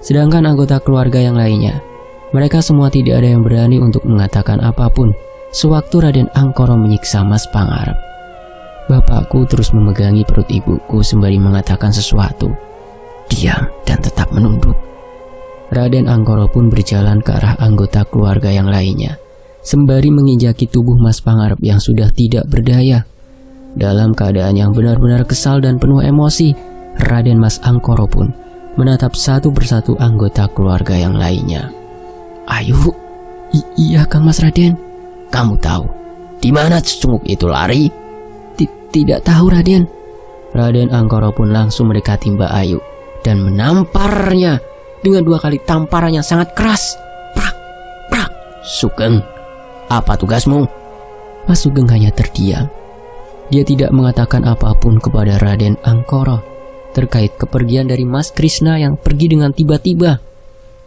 Sedangkan anggota keluarga yang lainnya, mereka semua tidak ada yang berani untuk mengatakan apapun sewaktu Raden Angkara menyiksa Mas Pangarep. Bapakku terus memegangi perut ibuku sembari mengatakan sesuatu. Diam dan tetap menunduk. Raden Angkara pun berjalan ke arah anggota keluarga yang lainnya, sembari menginjaki tubuh Mas Pangarep yang sudah tidak berdaya. Dalam keadaan yang benar-benar kesal dan penuh emosi, Raden Mas Angkara pun menatap satu persatu anggota keluarga yang lainnya. Ayo, iya Kang Mas Raden. Kamu tahu di mana cecunguk itu lari? Tidak tahu Raden. Raden Angkara pun langsung mendekati Mbak Ayu dan menamparnya dengan 2 kali tamparan yang sangat keras. Prak, prak. Sugeng, apa tugasmu? Mas Sugeng hanya terdiam. Dia tidak mengatakan apapun kepada Raden Angkara terkait kepergian dari Mas Krishna yang pergi dengan tiba-tiba.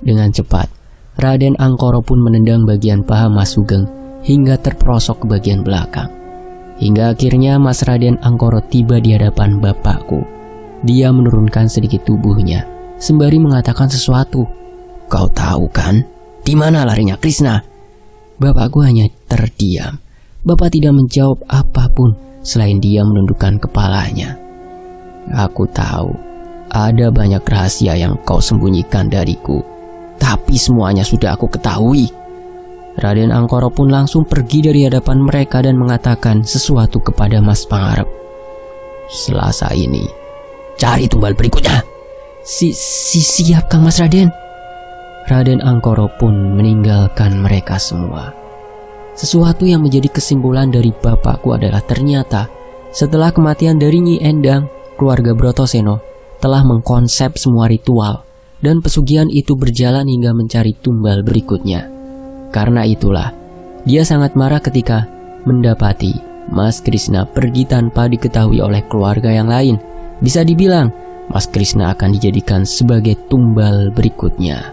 Dengan cepat, Raden Angkara pun menendang bagian paha Mas Sugeng hingga terperosok ke bagian belakang. Hingga akhirnya Mas Raden Angkara tiba di hadapan bapakku. Dia menurunkan sedikit tubuhnya sembari mengatakan sesuatu. Kau tahu kan di mana larinya Krishna? Bapakku hanya terdiam. Bapak tidak menjawab apapun selain dia menundukkan kepalanya. Aku tahu ada banyak rahasia yang kau sembunyikan dariku, tapi semuanya sudah aku ketahui. Raden Angkara pun langsung pergi dari hadapan mereka dan mengatakan sesuatu kepada Mas Pangarep. Selasa ini cari tumbal berikutnya. Siap Kang Mas Raden. Raden Angkara pun meninggalkan mereka semua. Sesuatu yang menjadi kesimpulan dari bapakku adalah ternyata setelah kematian dari Nyi Endang, keluarga Brotoseno telah mengkonsep semua ritual dan pesugihan itu berjalan hingga mencari tumbal berikutnya. Karena itulah dia sangat marah ketika mendapati Mas Krishna pergi tanpa diketahui oleh keluarga yang lain. Bisa dibilang Mas Krishna akan dijadikan sebagai tumbal berikutnya.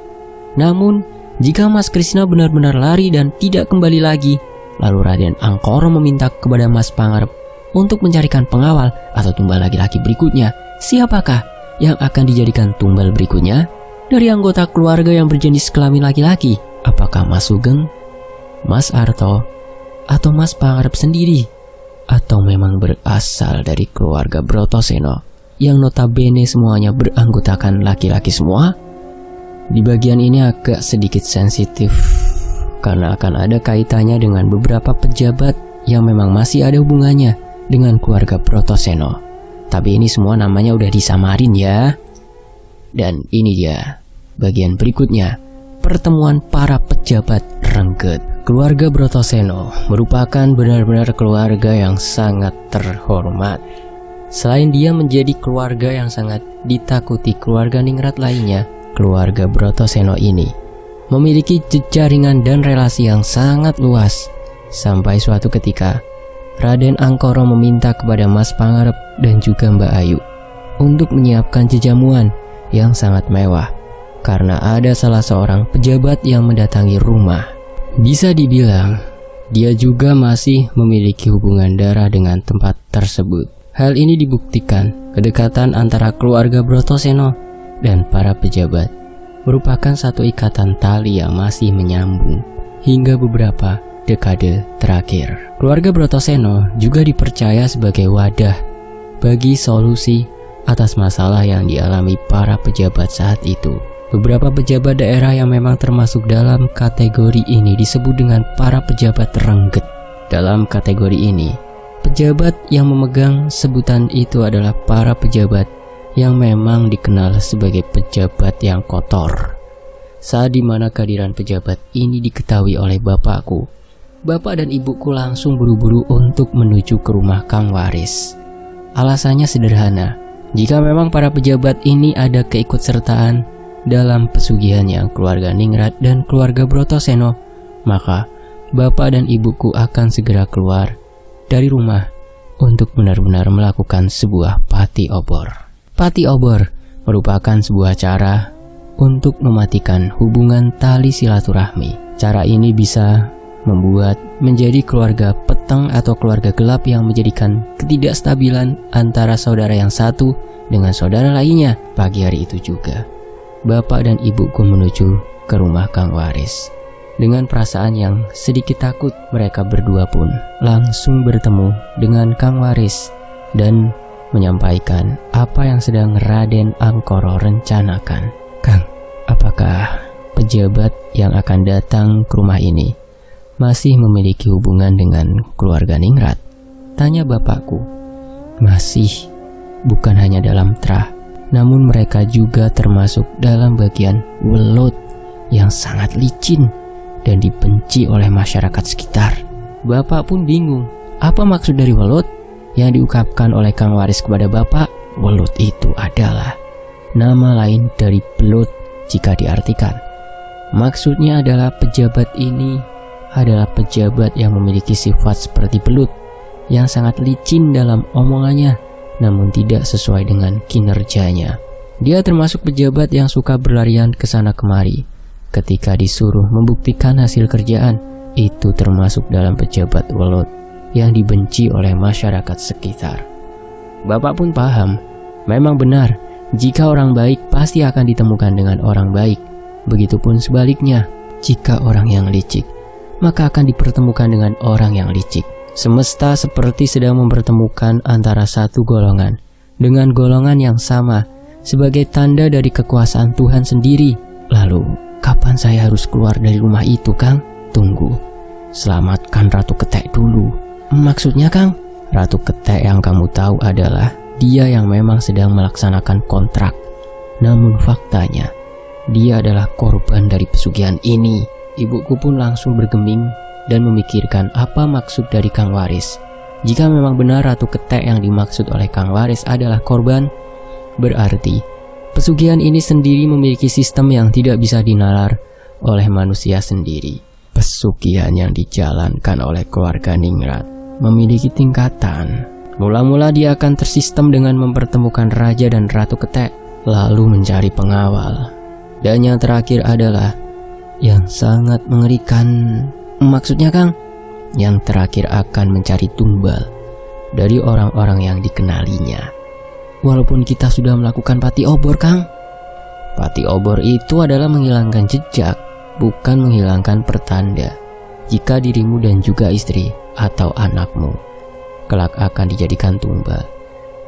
Namun jika Mas Krishna benar-benar lari dan tidak kembali lagi, lalu Raden Angkara meminta kepada Mas Pangarep untuk mencarikan pengawal atau tumbal laki-laki berikutnya. Siapakah yang akan dijadikan tumbal berikutnya? Dari anggota keluarga yang berjenis kelamin laki-laki, apakah Mas Sugeng, Mas Arto, atau Mas Pangarep sendiri? Atau memang berasal dari keluarga Brotoseno yang notabene semuanya beranggotakan laki-laki semua? Di bagian ini agak sedikit sensitif karena akan ada kaitannya dengan beberapa pejabat yang memang masih ada hubungannya dengan keluarga Brotoseno. Tapi ini semua namanya udah disamarin ya. Dan ini dia bagian berikutnya, pertemuan para pejabat Rengget. Keluarga Brotoseno merupakan benar-benar keluarga yang sangat terhormat. Selain dia menjadi keluarga yang sangat ditakuti keluarga Ningrat lainnya, keluarga Brotoseno ini memiliki jejaringan dan relasi yang sangat luas. Sampai suatu ketika Raden Angkara meminta kepada Mas Pangarep dan juga Mbak Ayu untuk menyiapkan jejamuan yang sangat mewah karena ada salah seorang pejabat yang mendatangi rumah. Bisa dibilang dia juga masih memiliki hubungan darah dengan tempat tersebut. Hal ini dibuktikan kedekatan antara keluarga Brotoseno dan para pejabat merupakan satu ikatan tali yang masih menyambung hingga beberapa dekade terakhir. Keluarga Brotoseno juga dipercaya sebagai wadah bagi solusi atas masalah yang dialami para pejabat saat itu. Beberapa pejabat daerah yang memang termasuk dalam kategori ini disebut dengan para pejabat rengget. Dalam kategori ini, pejabat yang memegang sebutan itu adalah para pejabat yang memang dikenal sebagai pejabat yang kotor. Saat dimana kehadiran pejabat ini diketahui oleh bapakku, bapak dan ibuku langsung buru-buru untuk menuju ke rumah Kang Waris. Alasannya sederhana, jika memang para pejabat ini ada keikutsertaan dalam pesugihannya keluarga Ningrat dan keluarga Brotoseno, maka bapak dan ibuku akan segera keluar dari rumah untuk benar-benar melakukan sebuah pati obor. Pati obor merupakan sebuah cara untuk mematikan hubungan tali silaturahmi. Cara ini bisa membuat menjadi keluarga peteng atau keluarga gelap yang menjadikan ketidakstabilan antara saudara yang satu dengan saudara lainnya. Pagi hari itu juga, bapak dan ibuku menuju ke rumah Kang Waris. Dengan perasaan yang sedikit takut, mereka berdua pun langsung bertemu dengan Kang Waris dan menyampaikan apa yang sedang Raden Angkoro rencanakan. Kang, apakah pejabat yang akan datang ke rumah ini masih memiliki hubungan dengan keluarga Ningrat? Tanya bapakku. Masih, bukan hanya dalam terah, namun mereka juga termasuk dalam bagian welut yang sangat licin dan dibenci oleh masyarakat sekitar. Bapak pun bingung, apa maksud dari welut yang diungkapkan oleh Kang Waris kepada bapak? Welut itu adalah nama lain dari belut jika diartikan. Maksudnya adalah pejabat ini adalah pejabat yang memiliki sifat seperti belut yang sangat licin dalam omongannya, namun tidak sesuai dengan kinerjanya. Dia termasuk pejabat yang suka berlarian ke sana kemari ketika disuruh membuktikan hasil kerjaan. Itu termasuk dalam pejabat welut yang dibenci oleh masyarakat sekitar. Bapak pun paham, memang benar, jika orang baik pasti akan ditemukan dengan orang baik. Begitupun sebaliknya, jika orang yang licik, maka akan dipertemukan dengan orang yang licik. Semesta seperti sedang mempertemukan antara satu golongan dengan golongan yang sama sebagai tanda dari kekuasaan Tuhan sendiri. Lalu, kapan saya harus keluar dari rumah itu, Kang? Tunggu, selamatkan Ratu Ketek dulu. Maksudnya, Kang? Ratu Ketek yang kamu tahu adalah dia yang memang sedang melaksanakan kontrak. Namun faktanya, dia adalah korban dari pesugihan ini. Ibuku pun langsung bergeming dan memikirkan apa maksud dari Kang Waris. Jika memang benar Ratu Ketek yang dimaksud oleh Kang Waris adalah korban, berarti pesugihan ini sendiri memiliki sistem yang tidak bisa dinalar oleh manusia sendiri. Pesugihan yang dijalankan oleh keluarga Ningrat memiliki tingkatan. Mula-mula dia akan tersistem dengan mempertemukan Raja dan Ratu Ketek, lalu mencari pengawal. Dan yang terakhir adalah yang sangat mengerikan. Maksudnya, Kang? Yang terakhir akan mencari tumbal dari orang-orang yang dikenalinya. Walaupun kita sudah melakukan pati obor, Kang. Pati obor itu adalah menghilangkan jejak, bukan menghilangkan pertanda. Jika dirimu dan juga istri atau anakmu kelak akan dijadikan tumbal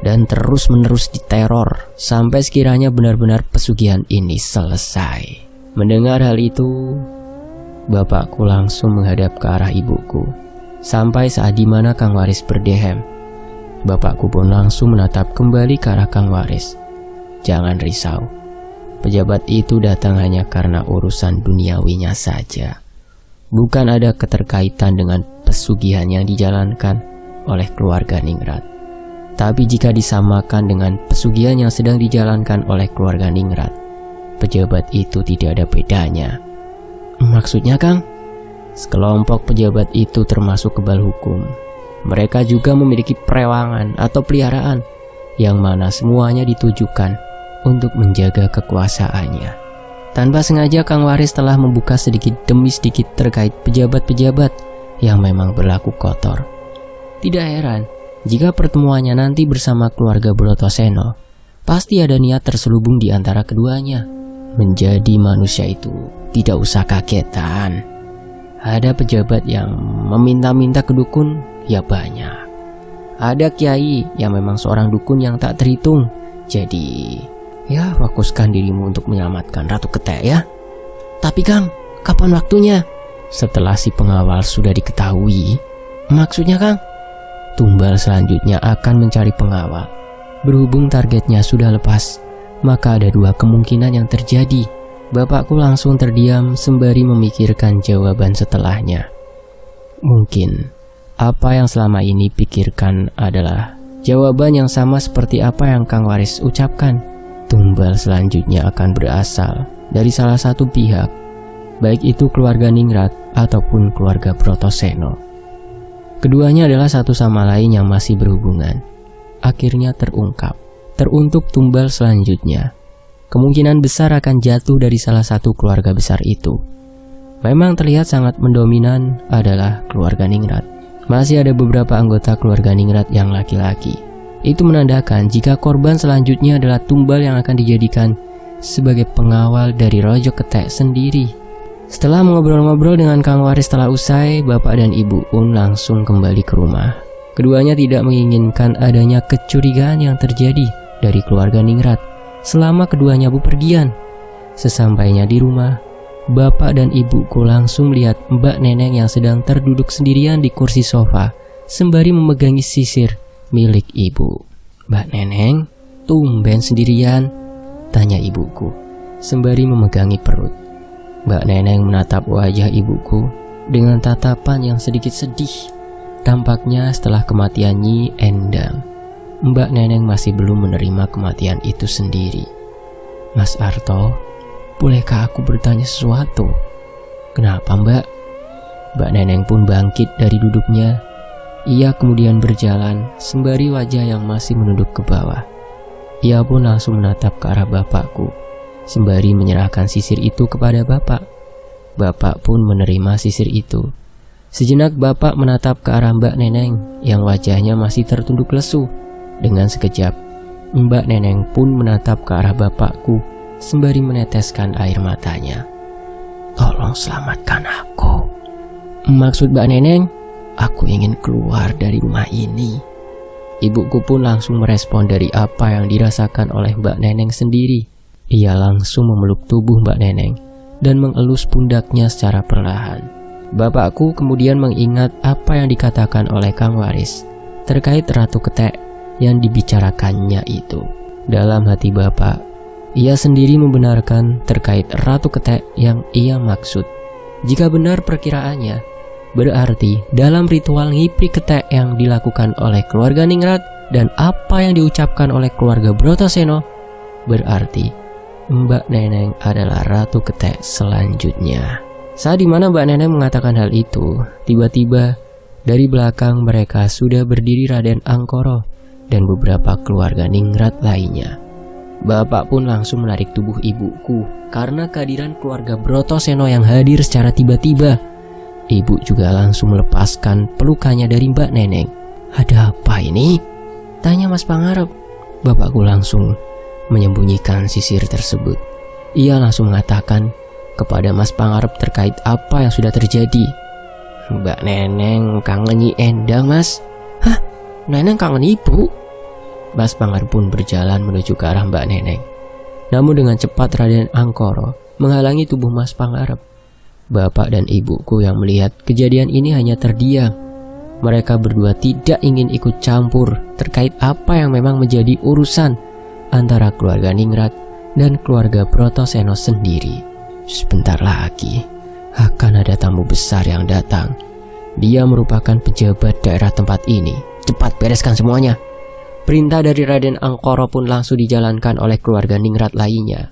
dan terus-menerus diteror sampai sekiranya benar-benar pesugihan ini selesai. Mendengar hal itu, bapakku langsung menghadap ke arah ibuku. Sampai saat dimana Kang Waris berdehem, bapakku pun langsung menatap kembali ke arah Kang Waris. Jangan risau, pejabat itu datang hanya karena urusan duniawinya saja. Bukan ada keterkaitan dengan pesugihan yang dijalankan oleh keluarga Ningrat. Tapi jika disamakan dengan pesugihan yang sedang dijalankan oleh keluarga Ningrat, pejabat itu tidak ada bedanya. Maksudnya, Kang? Sekelompok pejabat itu termasuk kebal hukum. Mereka juga memiliki perewangan atau peliharaan yang mana semuanya ditujukan untuk menjaga kekuasaannya. Tanpa sengaja Kang Waris telah membuka sedikit demi sedikit terkait pejabat-pejabat yang memang berlaku kotor. Tidak heran jika pertemuannya nanti bersama keluarga Brotoseno, Pasti ada niat terselubung di antara keduanya. Menjadi manusia itu tidak usah kagetan. Ada pejabat yang meminta-minta ke dukun, ya banyak. Ada kiai yang memang seorang dukun yang tak terhitung. Jadi, ya fokuskan dirimu untuk menyelamatkan Ratu Ketek ya. Tapi Kang, kapan waktunya? Setelah si pengawal sudah diketahui. Maksudnya Kang? Tumbal selanjutnya akan mencari pengawal. Berhubung targetnya sudah lepas, maka ada dua kemungkinan yang terjadi. Bapakku langsung terdiam sembari memikirkan jawaban setelahnya. Mungkin apa yang selama ini pikirkan adalah jawaban yang sama seperti apa yang Kang Waris ucapkan. Tumbal selanjutnya akan berasal dari salah satu pihak, baik itu keluarga Ningrat ataupun keluarga Brotoseno. Keduanya adalah satu sama lain yang masih berhubungan. Akhirnya terungkap. Teruntuk tumbal selanjutnya, kemungkinan besar akan jatuh dari salah satu keluarga besar itu. Memang terlihat sangat mendominan adalah keluarga Ningrat. Masih ada beberapa anggota keluarga Ningrat yang laki-laki. Itu menandakan jika korban selanjutnya adalah tumbal yang akan dijadikan sebagai pengawal dari Rojo Ketek sendiri. Setelah mengobrol-ngobrol dengan Kang Waris telah usai, Bapak dan Ibu pun langsung kembali ke rumah. Keduanya tidak menginginkan adanya kecurigaan yang terjadi dari keluarga Ningrat selama keduanya bepergian. Sesampainya di rumah, Bapak dan Ibuku langsung melihat Mbak Neneng yang sedang terduduk sendirian di kursi sofa sembari memegangi sisir milik ibu. Mbak Neneng, tumben sendirian? Tanya ibuku sembari memegangi perut. Mbak Neneng menatap wajah ibuku dengan tatapan yang sedikit sedih. Tampaknya setelah kematian Nyi Endang, Mbak Neneng masih belum menerima kematian itu sendiri. Mas Arto, bolehkah aku bertanya sesuatu? Kenapa Mbak? Mbak Neneng pun bangkit dari duduknya. Ia kemudian berjalan sembari wajah yang masih menunduk ke bawah. Ia pun langsung menatap ke arah bapakku, sembari menyerahkan sisir itu kepada bapak. Bapak pun menerima sisir itu. Sejenak bapak menatap ke arah Mbak Neneng yang wajahnya masih tertunduk lesu. Dengan sekejap, Mbak Neneng pun menatap ke arah bapakku sembari meneteskan air matanya. Tolong selamatkan aku. Maksud Mbak Neneng, aku ingin keluar dari rumah ini. Ibuku pun langsung merespon dari apa yang dirasakan oleh Mbak Neneng sendiri. Ia langsung memeluk tubuh Mbak Neneng dan mengelus pundaknya secara perlahan. Bapakku kemudian mengingat apa yang dikatakan oleh Kang Waris terkait Ratu Ketek yang dibicarakannya itu. Dalam hati bapak, ia sendiri membenarkan terkait Ratu Ketek yang ia maksud. Jika benar perkiraannya, berarti dalam ritual ngipri ketek yang dilakukan oleh keluarga Ningrat dan apa yang diucapkan oleh keluarga Brotoseno, berarti Mbak Neneng adalah Ratu Ketek selanjutnya. Saat dimana Mbak Neneng mengatakan hal itu, tiba-tiba dari belakang mereka sudah berdiri Raden Angkoro dan beberapa keluarga Ningrat lainnya. Bapak pun langsung menarik tubuh ibuku karena kehadiran keluarga Brotoseno yang hadir secara tiba-tiba. Ibu juga langsung melepaskan pelukannya dari Mbak Neneng. Ada apa ini? Tanya Mas Pangarep. Bapakku langsung menyembunyikan sisir tersebut. Ia langsung mengatakan kepada Mas Pangarep terkait apa yang sudah terjadi. Mbak Neneng kangen Nyi Endang Mas. Hah? Neneng kangen ibu? Mas Pangarep pun berjalan menuju ke arah Mbak Neneng. Namun dengan cepat Raden Angkoro menghalangi tubuh Mas Pangarep. Bapak dan ibuku yang melihat kejadian ini hanya terdiam. Mereka berdua tidak ingin ikut campur terkait apa yang memang menjadi urusan antara keluarga Ningrat dan keluarga Brotoseno sendiri. Sebentar lagi akan ada tamu besar yang datang. Dia merupakan pejabat daerah tempat ini. Cepat bereskan semuanya. Perintah dari Raden Angkoro pun langsung dijalankan oleh keluarga Ningrat lainnya.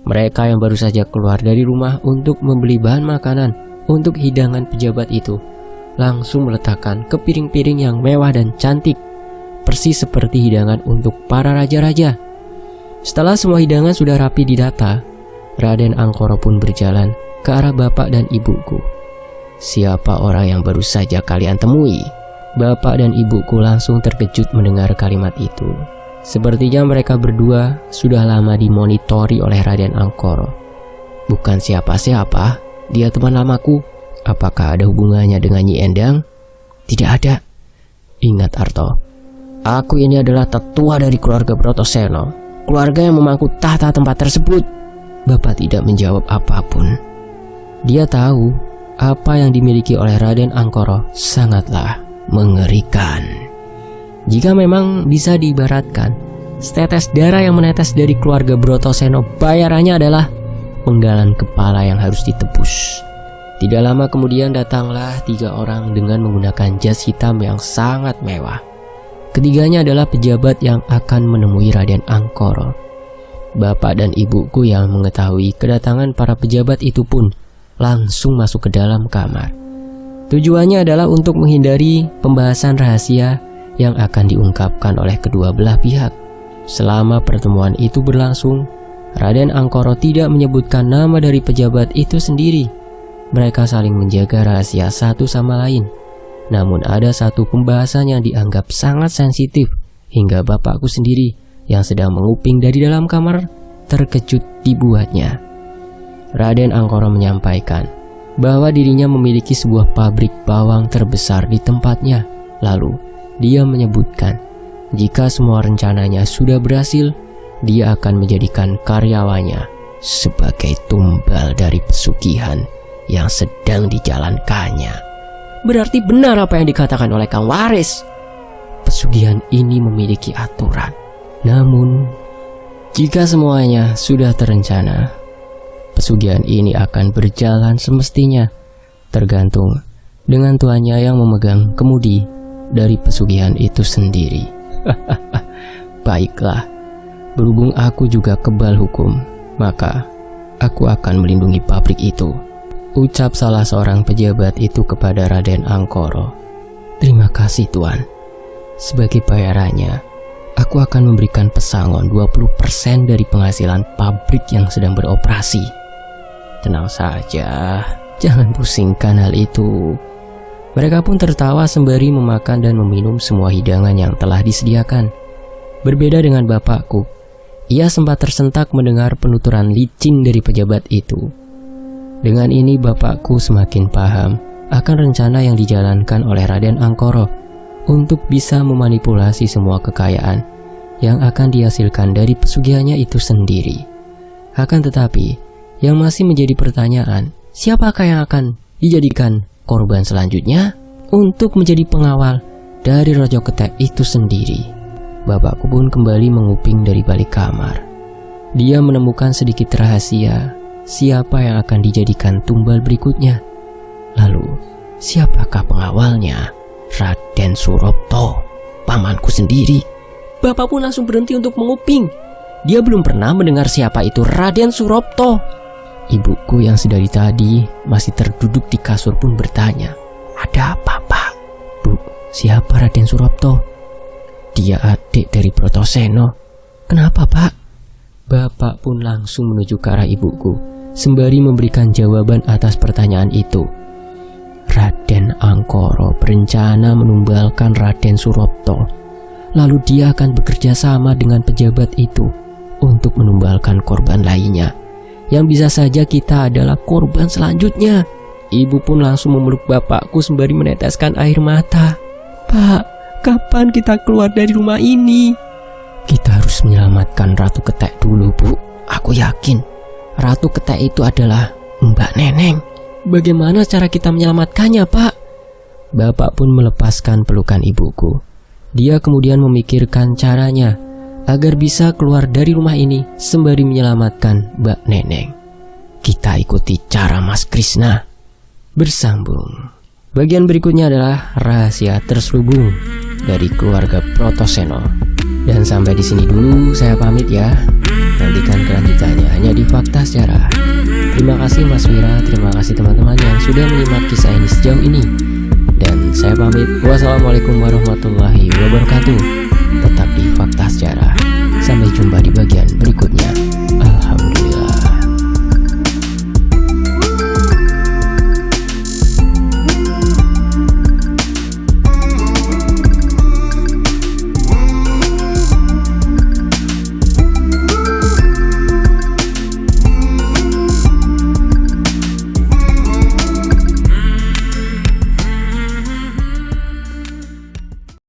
Mereka yang baru saja keluar dari rumah untuk membeli bahan makanan untuk hidangan pejabat itu langsung meletakkan ke piring-piring yang mewah dan cantik, persis seperti hidangan untuk para raja-raja. Setelah semua hidangan sudah rapi didata, Raden Angkoro pun berjalan ke arah bapak dan ibuku. Siapa orang yang baru saja kalian temui? Bapak dan ibuku langsung terkejut mendengar kalimat itu. Sepertinya mereka berdua sudah lama dimonitori oleh Raden Angkoro. Bukan siapa-siapa, dia teman lamaku. Apakah ada hubungannya dengan Nyi Endang? Tidak ada. Ingat Arto, aku ini adalah tetua dari keluarga Brotoseno, keluarga yang memangku tahta tempat tersebut. Bapak tidak menjawab apapun. Dia tahu apa yang dimiliki oleh Raden Angkoro sangatlah mengerikan. Jika memang bisa diibaratkan, setetes darah yang menetes dari keluarga Brotoseno bayarannya adalah penggalan kepala yang harus ditebus. Tidak lama kemudian datanglah 3 orang dengan menggunakan jas hitam yang sangat mewah. Ketiganya adalah pejabat yang akan menemui Raden Angkoro. Bapak dan ibuku yang mengetahui kedatangan para pejabat itu pun langsung masuk ke dalam kamar. Tujuannya adalah untuk menghindari pembahasan rahasia yang akan diungkapkan oleh kedua belah pihak. Selama pertemuan itu berlangsung, Raden Angkoro tidak menyebutkan nama dari pejabat itu sendiri. Mereka saling menjaga rahasia satu sama lain. Namun ada satu pembahasan yang dianggap sangat sensitif hingga bapakku sendiri yang sedang menguping dari dalam kamar terkejut dibuatnya. Raden Angkoro menyampaikan bahwa dirinya memiliki sebuah pabrik bawang terbesar di tempatnya. Lalu dia menyebutkan jika semua rencananya sudah berhasil, dia akan menjadikan karyawannya sebagai tumbal dari pesugihan yang sedang dijalankannya. Berarti benar apa yang dikatakan oleh Kang Waris. Pesugihan ini memiliki aturan. Namun, jika semuanya sudah terencana, pesugihan ini akan berjalan semestinya, tergantung dengan tuannya yang memegang kemudi dari pesugihan itu sendiri. Baiklah, berhubung aku juga kebal hukum, maka aku akan melindungi pabrik itu, ucap salah seorang pejabat itu kepada Raden Angkoro. Terima kasih Tuan. Sebagai bayarannya, aku akan memberikan pesangon 20% dari penghasilan pabrik yang sedang beroperasi. Tenang saja, jangan pusingkan hal itu. Mereka pun tertawa sembari memakan dan meminum semua hidangan yang telah disediakan. Berbeda dengan bapakku, ia sempat tersentak mendengar penuturan licin dari pejabat itu. Dengan ini bapakku semakin paham akan rencana yang dijalankan oleh Raden Angkoro untuk bisa memanipulasi semua kekayaan yang akan dihasilkan dari pesugihannya itu sendiri. Akan tetapi, yang masih menjadi pertanyaan, siapakah yang akan dijadikan korban selanjutnya untuk menjadi pengawal dari Rojo Ketek itu sendiri? Bapakku pun kembali menguping dari balik kamar. Dia menemukan sedikit rahasia siapa yang akan dijadikan tumbal berikutnya. Lalu, siapakah pengawalnya? Raden Suropto, pamanku sendiri. Bapak pun langsung berhenti untuk menguping. Dia belum pernah mendengar siapa itu Raden Suropto. Ibuku yang sedari tadi masih terduduk di kasur pun bertanya, "Ada apa, Pak?" "Bu, siapa Raden Suropto?" "Dia adik dari Brotoseno." "Kenapa, Pak?" Bapak pun langsung menuju ke arah ibuku, sembari memberikan jawaban atas pertanyaan itu. Raden Angkoro berencana menumbalkan Raden Suropto. Lalu dia akan bekerja sama dengan pejabat itu untuk menumbalkan korban lainnya, yang bisa saja kita adalah korban selanjutnya. Ibu pun langsung memeluk bapakku sembari meneteskan air mata. "Pak, kapan kita keluar dari rumah ini?" "Kita harus menyelamatkan Ratu Ketek dulu, Bu. Aku yakin Ratu Ketek itu adalah Mbak Neneng." "Bagaimana cara kita menyelamatkannya, Pak?" Bapak pun melepaskan pelukan ibuku. Dia kemudian memikirkan caranya agar bisa keluar dari rumah ini sembari menyelamatkan Mbak Neneng. Kita ikuti cara Mas Krishna. Bersambung. Bagian berikutnya adalah rahasia terselubung dari keluarga Brotoseno. Dan sampai di sini dulu saya pamit ya. Nantikan kelanjutannya hanya di Fakta Sejarah. Terima kasih Mas Wira, terima kasih teman-teman yang sudah menyimak kisah ini sejauh ini. Dan saya pamit. Wassalamualaikum warahmatullahi wabarakatuh.